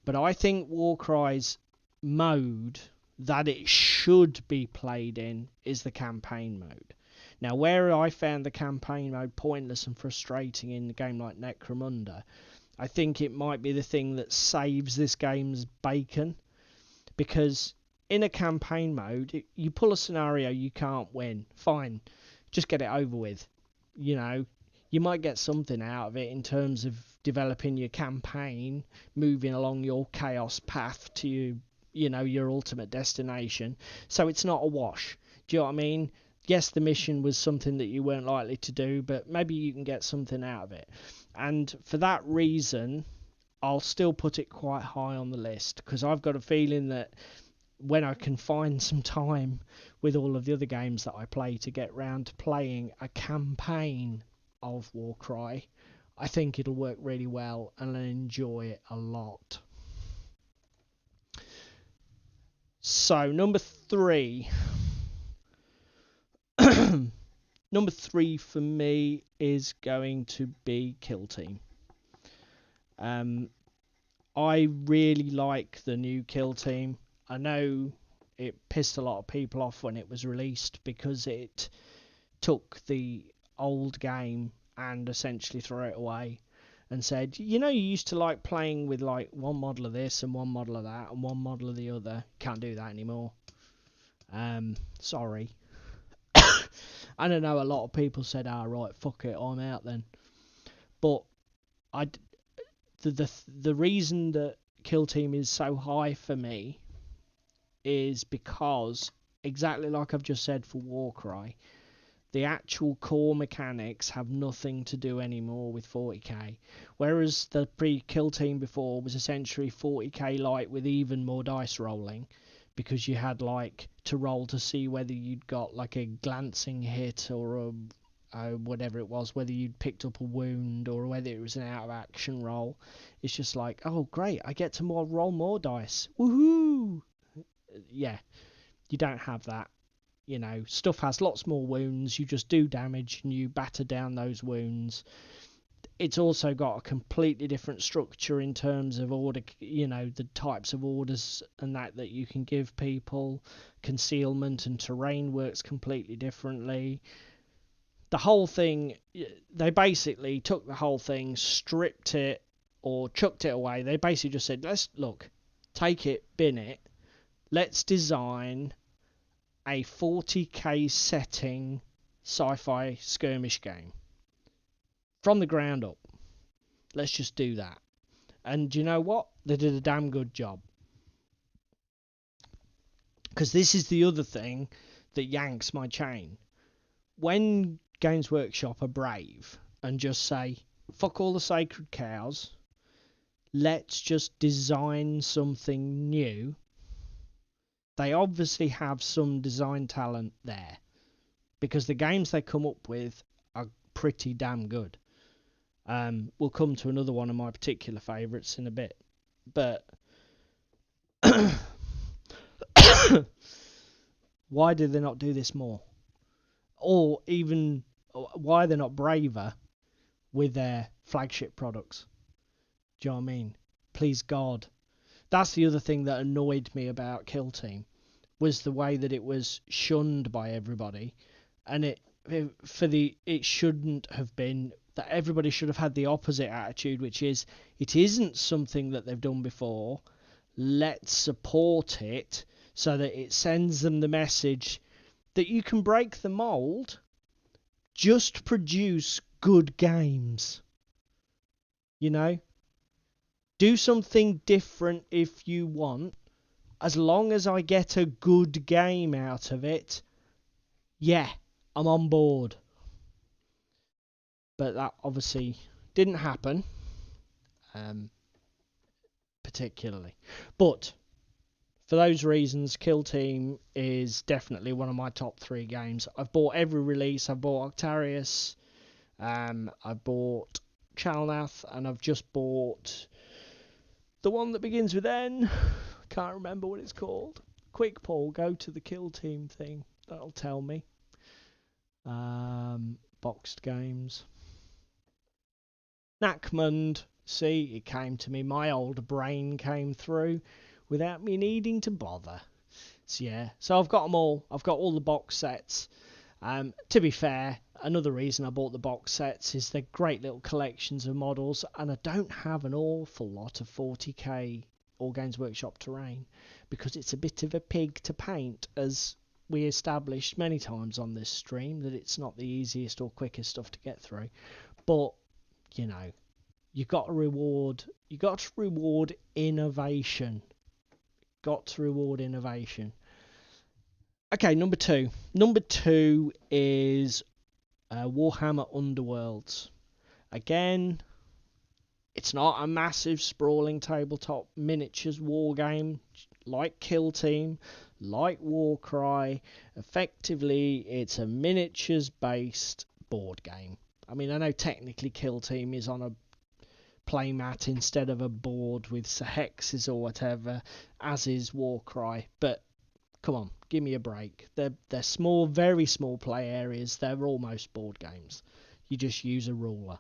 but I think WarCry's mode that it should be played in is the campaign mode. Now, where I found the campaign mode pointless and frustrating in a game like Necromunda, I think it might be the thing that saves this game's bacon, because in a campaign mode, you pull a scenario you can't win, fine, just get it over with. You know, you might get something out of it in terms of developing your campaign, moving along your chaos path to your ultimate destination. So it's not a wash. Do you know what I mean? Yes, the mission was something that you weren't likely to do, but maybe you can get something out of it. And for that reason, I'll still put it quite high on the list, because I've got a feeling that when I can find some time with all of the other games that I play to get round to playing a campaign of WarCry, I think it'll work really well and I'll enjoy it a lot. So, number 3. Number 3 for me is going to be Kill Team. I really like the new Kill Team. I know it pissed a lot of people off when it was released because it took the old game and essentially threw it away and said, you used to like playing with like one model of this and one model of that and one model of the other. Can't do that anymore. Sorry. I don't know, a lot of people said, right, fuck it, I'm out then. But the reason that Kill Team is so high for me is because, exactly like I've just said for WarCry, the actual core mechanics have nothing to do anymore with 40k. Whereas the pre-Kill Team before was essentially 40k light with even more dice rolling, because you had like to roll to see whether you'd got like a glancing hit or whatever it was, whether you'd picked up a wound or whether it was an out of action roll. It's just like, oh great, I get to roll more dice, woohoo! Yeah, you don't have that. Stuff has lots more wounds, you just do damage and you batter down those wounds. It's also got a completely different structure in terms of order, the types of orders and that you can give people. Concealment and terrain works completely differently. The whole thing, they basically took the whole thing, stripped it or chucked it away. They basically just said, take it, bin it. Let's design a 40k setting sci-fi skirmish game from the ground up. Let's just do that. And you know what? They did a damn good job. Because this is the other thing that yanks my chain. When Games Workshop are brave and just say, fuck all the sacred cows, let's just design something new, they obviously have some design talent there. Because the games they come up with are pretty damn good. We'll come to another one of my particular favourites in a bit. But why did they not do this more? Or even why they're not braver with their flagship products? Do you know what I mean? Please God. That's the other thing that annoyed me about Kill Team, was the way that it was shunned by everybody, and it shouldn't have been. That everybody should have had the opposite attitude, which is, it isn't something that they've done before. Let's support it so that it sends them the message that you can break the mold, just produce good games. You know? Do something different if you want. As long as I get a good game out of it, yeah, I'm on board. But that obviously didn't happen, particularly. But for those reasons, Kill Team is definitely one of my top 3 games. I've bought every release. I've bought Octarius, I've bought Chalnath, and I've just bought the one that begins with N. Can't remember what it's called. Quick, Paul, go to the Kill Team thing. That'll tell me. Boxed games. Necromunda. See, it came to me. My old brain came through without me needing to bother. So yeah, so I've got them all. I've got all the box sets. To be fair, another reason I bought the box sets is they're great little collections of models, and I don't have an awful lot of 40k All Games Workshop terrain, because it's a bit of a pig to paint, as we established many times on this stream, that it's not the easiest or quickest stuff to get through. But you know, you got to reward innovation. Got to reward innovation. Okay, number two. Number 2 is Warhammer Underworlds. Again, it's not a massive sprawling tabletop miniatures war game like Kill Team, like WarCry. Effectively, it's a miniatures based board game. I mean, I know technically Kill Team is on a playmat instead of a board with hexes or whatever, as is WarCry, but come on, give me a break. They're small, very small play areas. They're almost board games. You just use a ruler.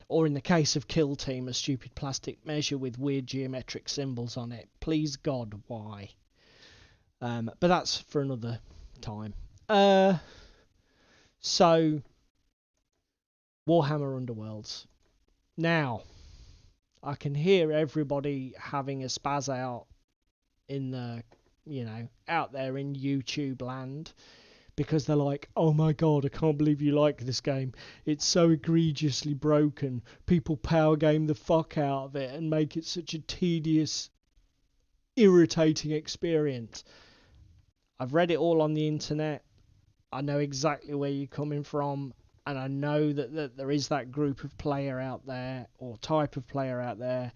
Or in the case of Kill Team, a stupid plastic measure with weird geometric symbols on it. Please God, why? But that's for another time. So, Warhammer Underworlds. Now, I can hear everybody having a spaz out in the, out there in YouTube land, because they're like, oh my God, I can't believe you like this game. It's so egregiously broken. People power game the fuck out of it and make it such a tedious, irritating experience. I've read it all on the internet. I know exactly where you're coming from. And I know that there is that group of player out there, or type of player out there,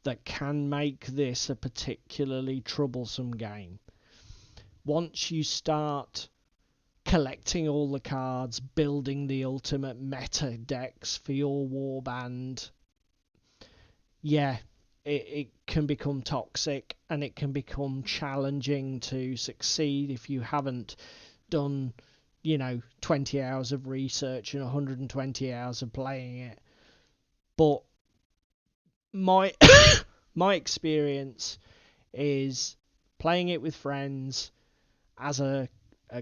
that can make this a particularly troublesome game. Once you start collecting all the cards, building the ultimate meta decks for your warband, yeah, it can become toxic, and it can become challenging to succeed if you haven't done 20 hours of research and 120 hours of playing it. But my my experience is playing it with friends as a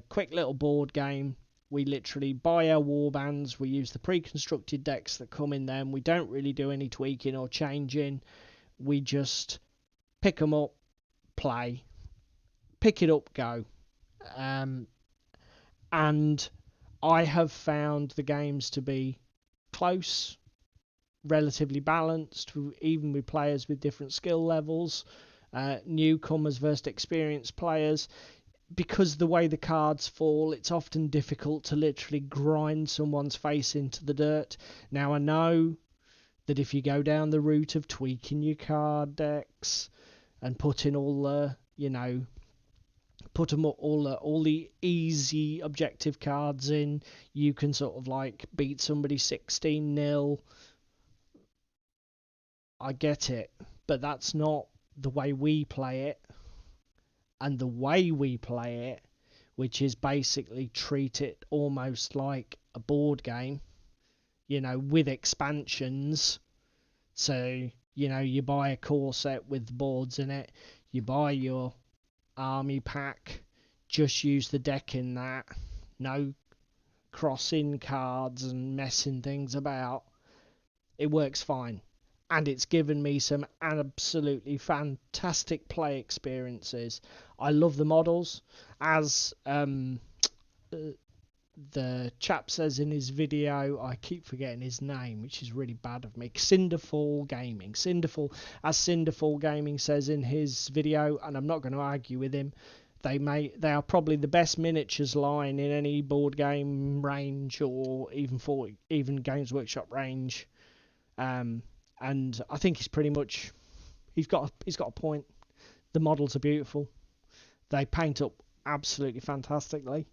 quick little board game. We literally buy our warbands, we use the pre-constructed decks that come in them, we don't really do any tweaking or changing, we just pick them up, play, pick it up, go. And I have found the games to be close, relatively balanced, even with players with different skill levels, newcomers versus experienced players. Because the way the cards fall, it's often difficult to literally grind someone's face into the dirt. Now, I know that if you go down the route of tweaking your card decks and putting all the, put them all the easy objective cards in, you can sort of like beat somebody 16-0. I get it, but that's not the way we play it. And the way we play it, which is basically treat it almost like a board game, with expansions. So, you buy a core set with boards in it, you buy your army pack, just use the deck in that, no crossing cards and messing things about. It works fine. And it's given me some absolutely fantastic play experiences. I love the models. As the chap says in his video, I keep forgetting his name, which is really bad of me. Cinderfall Gaming. As Cinderfall Gaming says in his video, and I'm not going to argue with him, they are probably the best miniatures line in any board game range, or even Games Workshop range. And I think he's got a point. The models are beautiful. They paint up absolutely fantastically.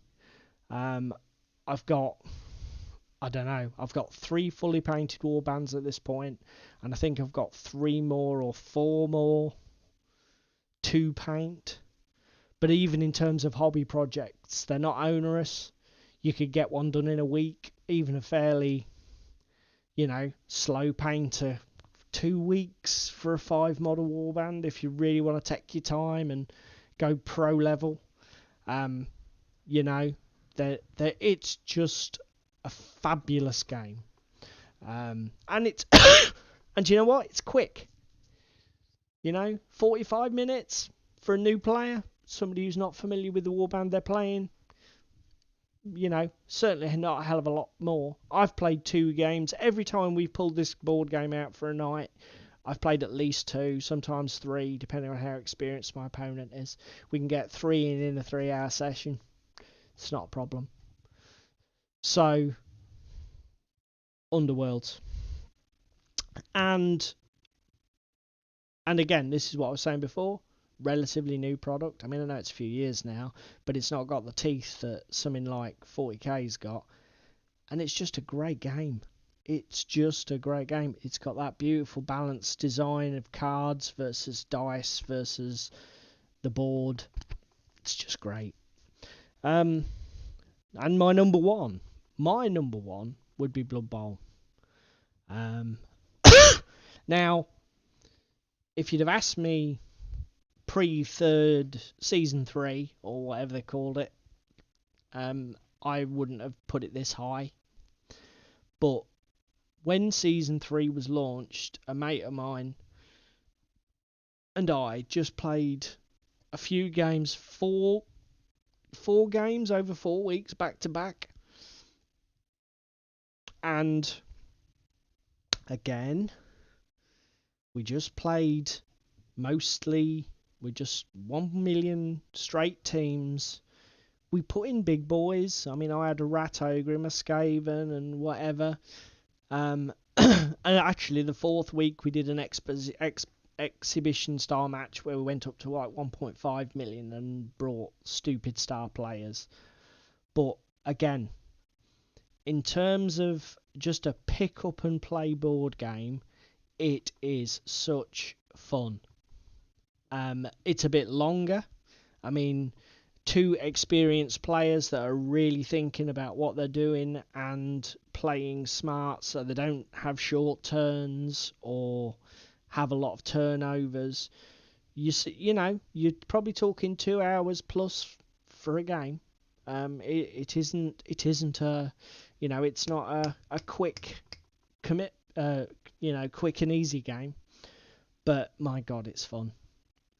I've got 3 fully painted warbands at this point, and I think I've got 3 more or 4 more to paint. But even in terms of hobby projects, they're not onerous. You could get one done in a week, even a fairly, slow painter. 2 weeks for a 5 model warband if you really want to take your time and go pro level. It's just a fabulous game. And it's and you know what? It's quick. 45 minutes for a new player, somebody who's not familiar with the warband they're playing. Certainly not a hell of a lot more. I've played 2 games. Every time we've pulled this board game out for a night, I've played at least 2, sometimes 3, depending on how experienced my opponent is. We can get 3 in a 3-hour session. It's not a problem. So, Underworlds. And again, this is what I was saying before. Relatively new product. I mean, I know it's a few years now, but it's not got the teeth that something like 40k's got. And it's just a great game. It's got that beautiful balanced design of cards versus dice versus the board. It's just great. And my number one would be Blood Bowl. Now, if you'd have asked me pre-third season 3 or whatever they called it, I wouldn't have put it this high. But when season 3 was launched, a mate of mine and I just played a few games, four games over 4 weeks back to back. And again, we just played mostly with just 1 million straight teams. We put in big boys. I mean, I had a Rat Ogre, a Skaven, and whatever. And actually, the 4th week, we did an exhibition star match where we went up to like 1.5 million and brought stupid star players. But again, in terms of just a pick up and play board game, it is such fun. It's a bit longer. I mean, 2 experienced players that are really thinking about what they're doing and playing smart, so they don't have short turns or have a lot of turnovers. You're probably talking 2 hours plus for a game. It isn't a, it's not a quick commit, quick and easy game. But my God, it's fun.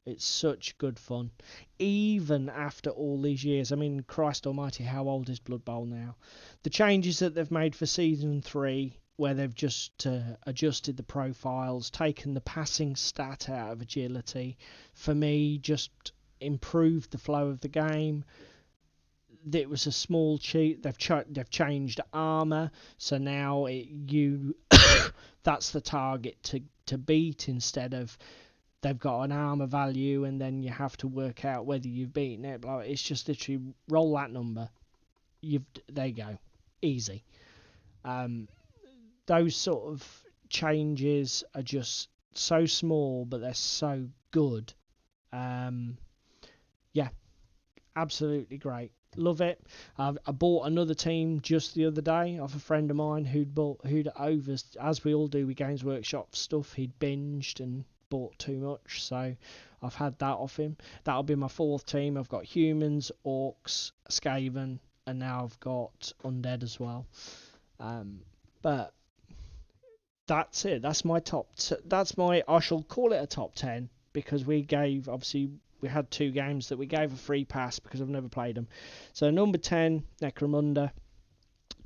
It's such good fun, even after all these years. I mean, Christ Almighty, how old is Blood Bowl now? The changes that they've made for season 3, where they've just adjusted the profiles, taken the passing stat out of agility, for me, just improved the flow of the game. It was a small cheat. They've changed armor, so now that's the target to beat, instead of they've got an armor value and then you have to work out whether you've beaten it. Like, it's just literally roll that number. There you go, easy. Those sort of changes are just so small, but they're so good. Yeah, absolutely great. Love it. I bought another team just the other day off a friend of mine who'd over, as we all do with Games Workshop stuff, he'd binged and bought too much, so I've had that off him. That'll be my 4th team. I've got humans, orcs, Skaven, and now I've got undead as well. But that's it. That's my I shall call it a top 10, because we had 2 games that we gave a free pass because I've never played them. So number 10, Necromunda.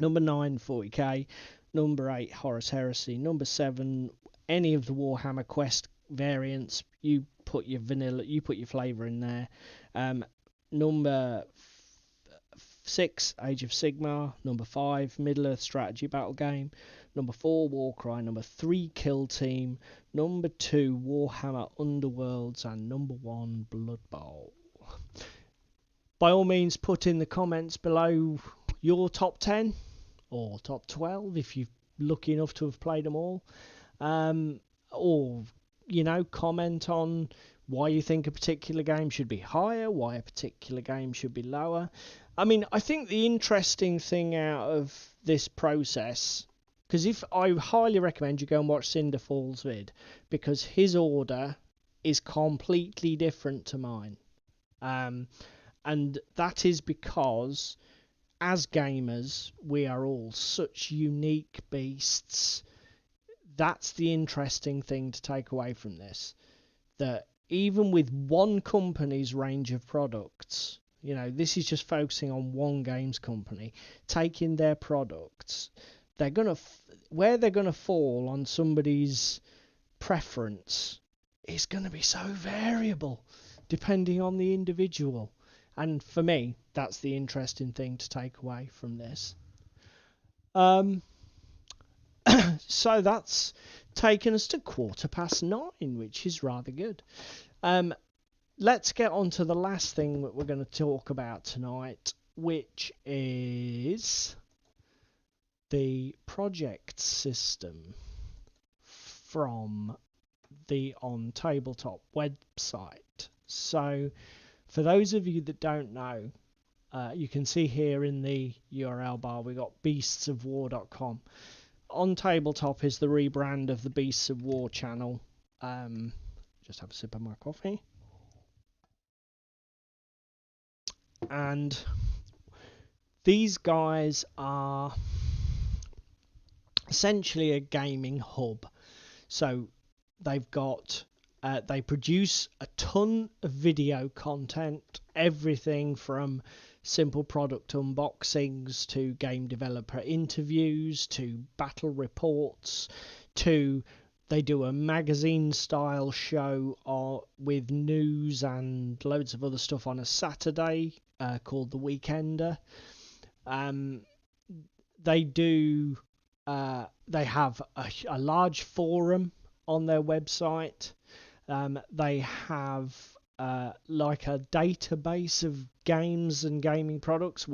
Number 9, 40k. Number 8, Horus Heresy. Number 7, any of the Warhammer Quest variants. You put your flavour in there. Number 6, Age of Sigmar. Number 5, Middle-earth strategy battle game. Number 4, WarCry. Number 3, Kill Team. Number 2, Warhammer Underworlds. And number 1, Blood Bowl. By all means, put in the comments below your top 10 or top 12 if you're lucky enough to have played them all. Or, comment on why you think a particular game should be higher, why a particular game should be lower. I mean, I think the interesting thing out of this process, because I highly recommend you go and watch Cinderfall's vid, because his order is completely different to mine. And that is because, as gamers, we are all such unique beasts. That's the interesting thing to take away from this. That even with one company's range of products, this is just focusing on one games company, taking their products, where they're gonna fall on somebody's preference is gonna be so variable, depending on the individual. And for me, that's the interesting thing to take away from this. So that's taken us to 9:15, which is rather good. Let's get on to the last thing that we're going to talk about tonight, which is the project system from the OnTableTop website. So for those of you that don't know, you can see here in the URL bar we got beastsofwar.com. OnTableTop is the rebrand of the Beasts of War channel. Just have a sip of my coffee. And these guys are essentially a gaming hub. So they've got they produce a ton of video content, everything from simple product unboxings to game developer interviews to battle reports to they do a magazine style show with news and loads of other stuff on a Saturday called The Weekender. They have a large forum on their website. They have like a database of games and gaming products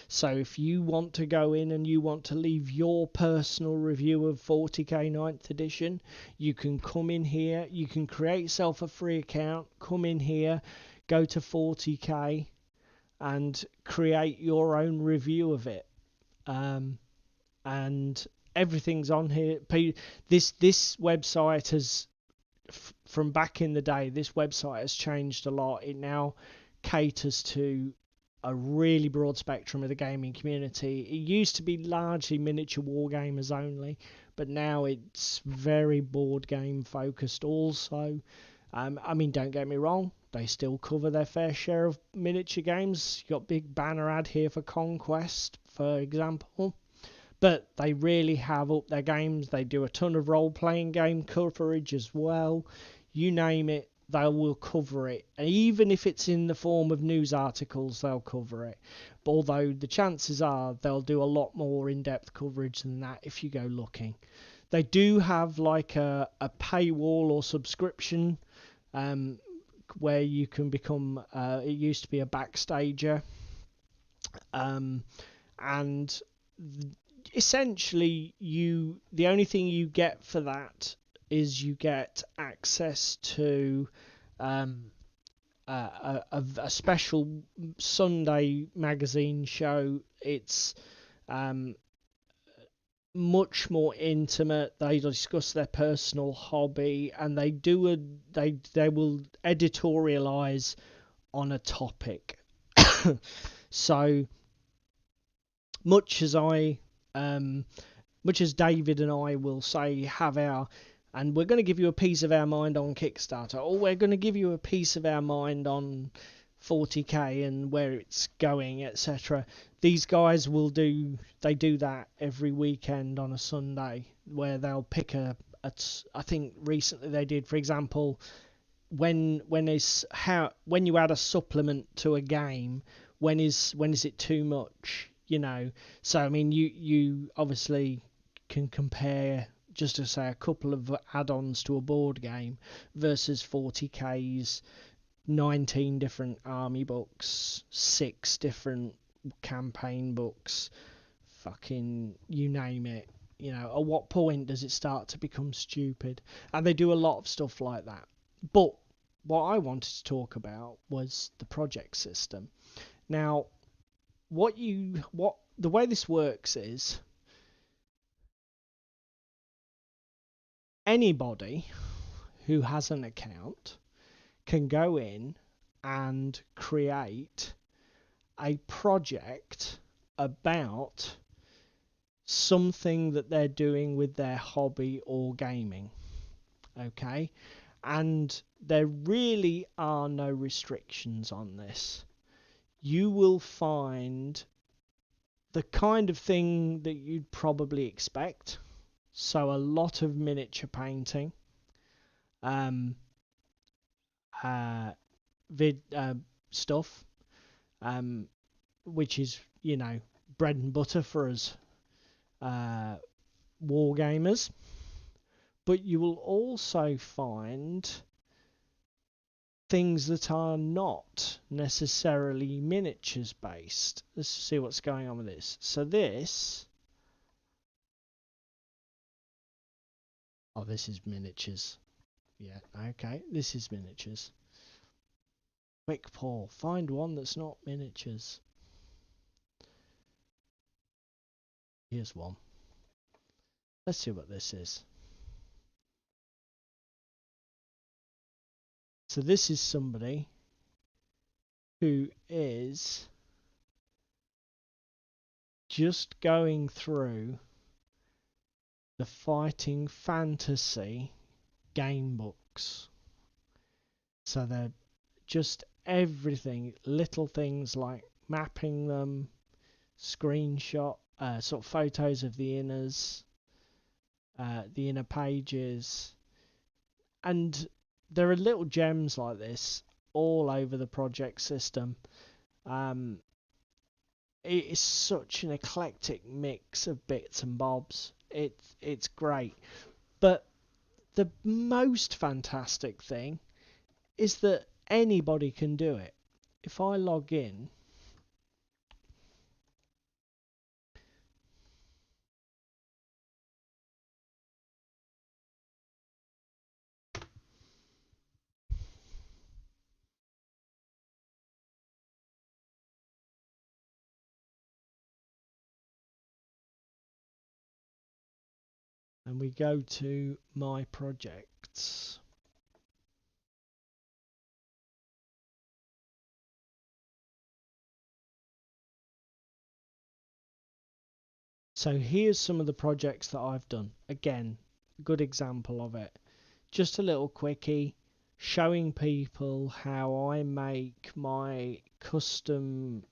so if you want to go in and you want to leave your personal review of 40k 9th edition, you can come in here, you can create yourself a free account, come in here, go to 40k and create your own review of it. And everything's on here. This website has, from back in the day, this website has changed a lot. It now caters to a really broad spectrum of the gaming community. It used to be largely miniature wargamers only, but now it's very board game focused also. I mean, don't get me wrong, they still cover their fair share of miniature games. You got big banner ad here for Conquest, for example. But they really have up their games. They do a ton of role-playing game coverage as well. You name it, they will cover it. And even if it's in the form of news articles, they'll cover it. But although the chances are they'll do a lot more in-depth coverage than that if you go looking. They do have like a paywall or subscription where you can become, it used to be a backstager. And essentially the only thing you get for that is you get access to a special Sunday magazine show. It's much more intimate. They discuss their personal hobby, and they will editorialize on a topic. So much as David and I will say and we're going to give you a piece of our mind on Kickstarter, or we're going to give you a piece of our mind on 40k and where it's going, etc. These guys do that every weekend on a Sunday, where they'll pick I think recently they did, for example, when you add a supplement to a game, when is it too much? So I mean, you obviously can compare, just to say, a couple of add-ons to a board game versus 40k's 19 different army books, 6 different campaign books, fucking you name it. At what point does it start to become stupid? And they do a lot of stuff like that. But what I wanted to talk about was the project system. Now, the way this works is anybody who has an account can go in and create a project about something that they're doing with their hobby or gaming. Okay? And there really are no restrictions on this. You will find the kind of thing that you'd probably expect. So a lot of miniature painting, stuff, which is, bread and butter for us war gamers. But you will also find things that are not necessarily miniatures based. Let's see what's going on with this. So this is miniatures. Yeah, okay, this is miniatures. Quick, Paul, find one that's not miniatures. Here's one. Let's see what this is. So this is somebody who is just going through the fighting fantasy game books. So they're just everything, little things like mapping them, screenshot, sort of photos of the inners, the inner pages, and there are little gems like this all over the project system. It is such an eclectic mix of bits and bobs. It's great. But the most fantastic thing is that anybody can do it. If I log in, and we go to my projects, so here's some of the projects that I've done. Again, good example of it. Just a little quickie. showing people how I make my custom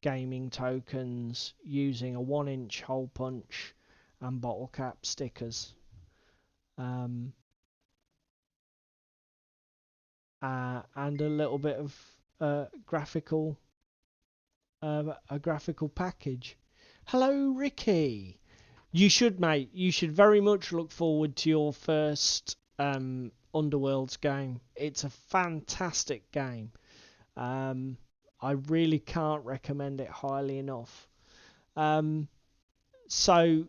gaming tokens using a 1-inch hole punch and bottle cap stickers. And a little bit of graphical a graphical package. Hello, Ricky. You should, mate. You should very much look forward to your first Underworlds game. It's a fantastic game. I really can't recommend it highly enough. So,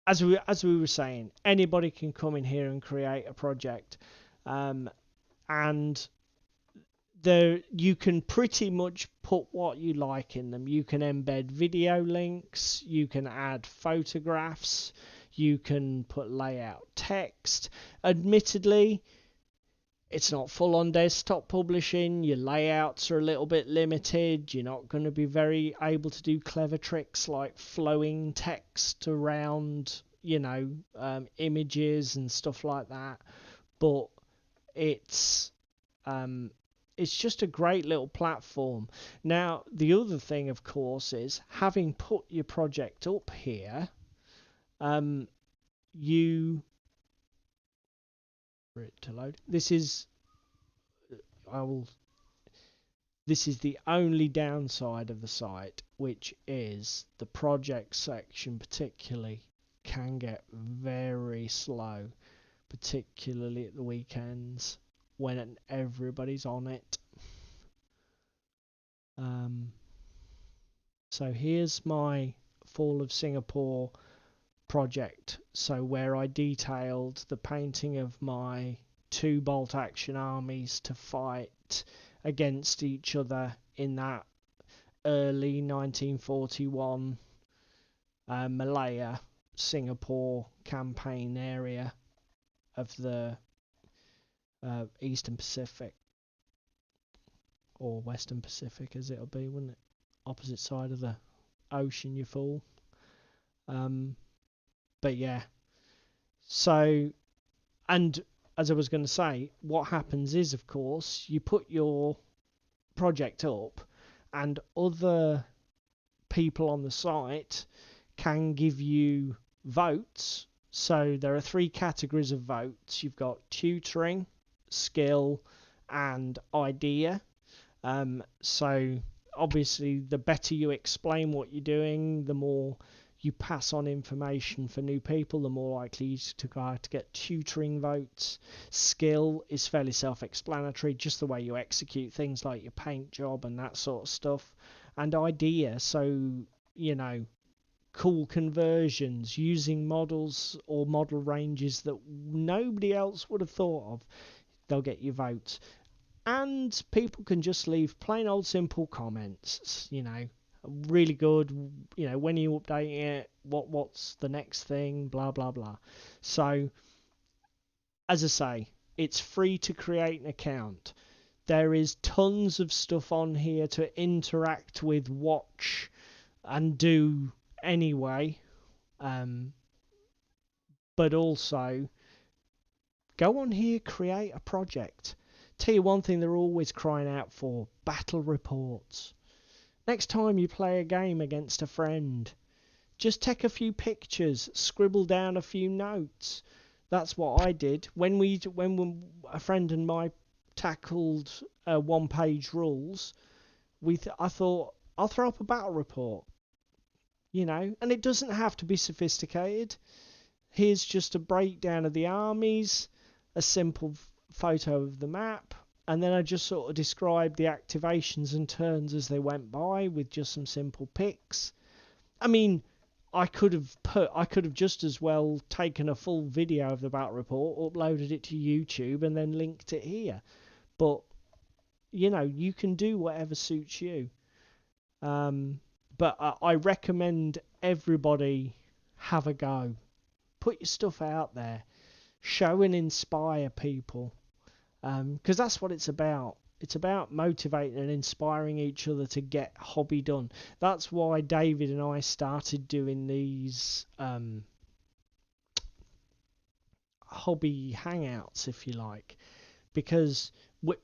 as we were saying, anybody can come in here and create a project, and there you can pretty much put what you like in them. You can embed video links, you can add photographs, you can put layout text. Admittedly, it's not full on desktop publishing. Your layouts are a little bit limited. You're not going to be very able to do clever tricks like flowing text around, images and stuff like that. But it's just a great little platform. Now, the other thing, of course, is having put your project up here, This is the only downside of the site, which is the project section particularly can get very slow, particularly at the weekends when everybody's on it. So here's my Fall of Singapore project, so where I detailed the painting of my 2 bolt action armies to fight against each other in that early 1941 Malaya Singapore campaign area of the Eastern Pacific, or Western Pacific as it'll be, wouldn't it? Opposite side of the ocean, you fool. But yeah, so, and as I was going to say, what happens is, of course, you put your project up and other people on the site can give you votes. So there are 3 categories of votes. You've got tutoring, skill, and idea. So obviously the better you explain what you're doing, the more you pass on information for new people, the more likely you to get tutoring votes. Skill is fairly self-explanatory, just the way you execute things like your paint job and that sort of stuff. And idea, so, cool conversions, using models or model ranges that nobody else would have thought of, they'll get you votes. And people can just leave plain old simple comments, really good, when you update it, what's the next thing, blah blah blah. So, as I say, it's free to create an account. There is tons of stuff on here to interact with, watch, and do anyway. But also, go on here, create a project. Tell you one thing they're always crying out for: battle reports. Next time you play a game against a friend, just take a few pictures, scribble down a few notes. That's what I did when a friend and I tackled 1-page rules. I thought, I'll throw up a battle report, and it doesn't have to be sophisticated. Here's just a breakdown of the armies, a simple photo of the map, and then I just sort of described the activations and turns as they went by with just some simple pics. I mean, I could have just as well taken a full video of the battle report, uploaded it to YouTube, and then linked it here. But, you can do whatever suits you. But I recommend everybody have a go. Put your stuff out there. Show and inspire people. Because that's what it's about. It's about motivating and inspiring each other to get hobby done. That's why David and I started doing these. hobby hangouts, if you like, because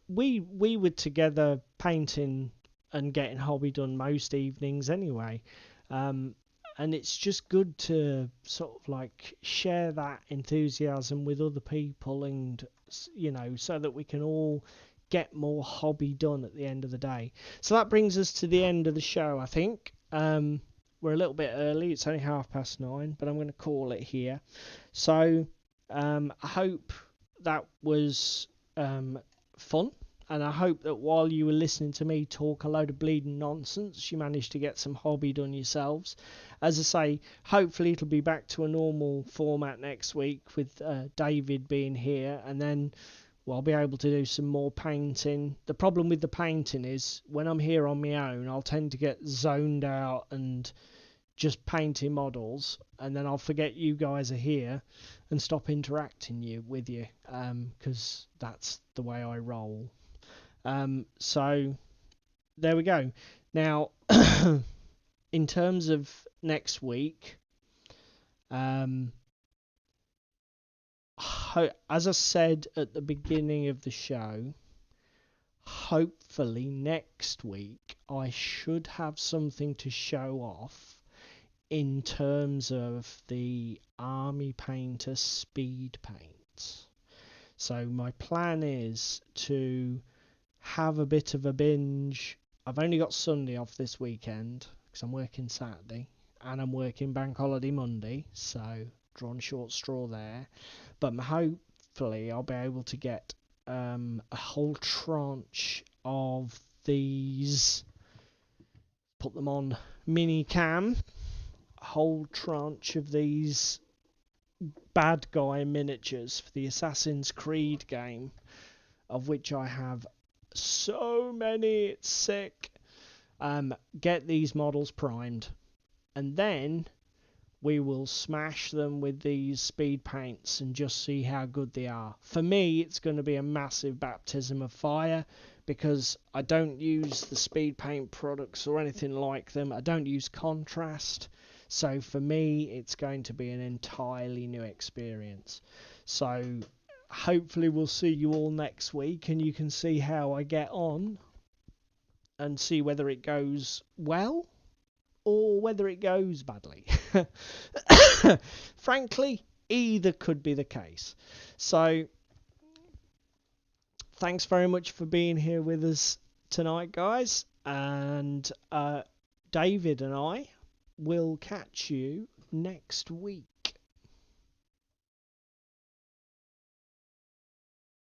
we were together painting and getting hobby done most evenings anyway. And it's just good to sort of like share that enthusiasm with other people, and so that we can all get more hobby done at the end of the day. So that brings us to the end of the show, I think. We're a little bit early, it's only 9:30, but I'm going to call it here. So I hope that was fun, and I hope that while you were listening to me talk a load of bleeding nonsense, you managed to get some hobby done yourselves. As I say, hopefully it'll be back to a normal format next week with David being here, and then I'll be able to do some more painting. The problem with the painting is when I'm here on my own, I'll tend to get zoned out and just painting models, and then I'll forget you guys are here and stop interacting with you, because that's the way I roll. So there we go. Now, in terms of next week, as I said at the beginning of the show, hopefully next week I should have something to show off in terms of the Army Painter speed paints. So my plan is to have a bit of a binge. I've only got Sunday off this weekend because I'm working Saturday and I'm working Bank Holiday Monday, so drawn short straw there. But hopefully I'll be able to get a whole tranche of these, put them on mini cam, a whole tranche of these bad guy miniatures for the Assassin's Creed game, of which I have so many, it's sick. Get these models primed, and then we will smash them with these speed paints and just see how good they are. For me, it's going to be a massive baptism of fire, because I don't use the speed paint products or anything like them. I don't use contrast. So for me, it's going to be an entirely new experience. So hopefully we'll see you all next week, and you can see how I get on and see whether it goes well or whether it goes badly. Frankly, either could be the case. So thanks very much for being here with us tonight, guys, and David and I will catch you next week.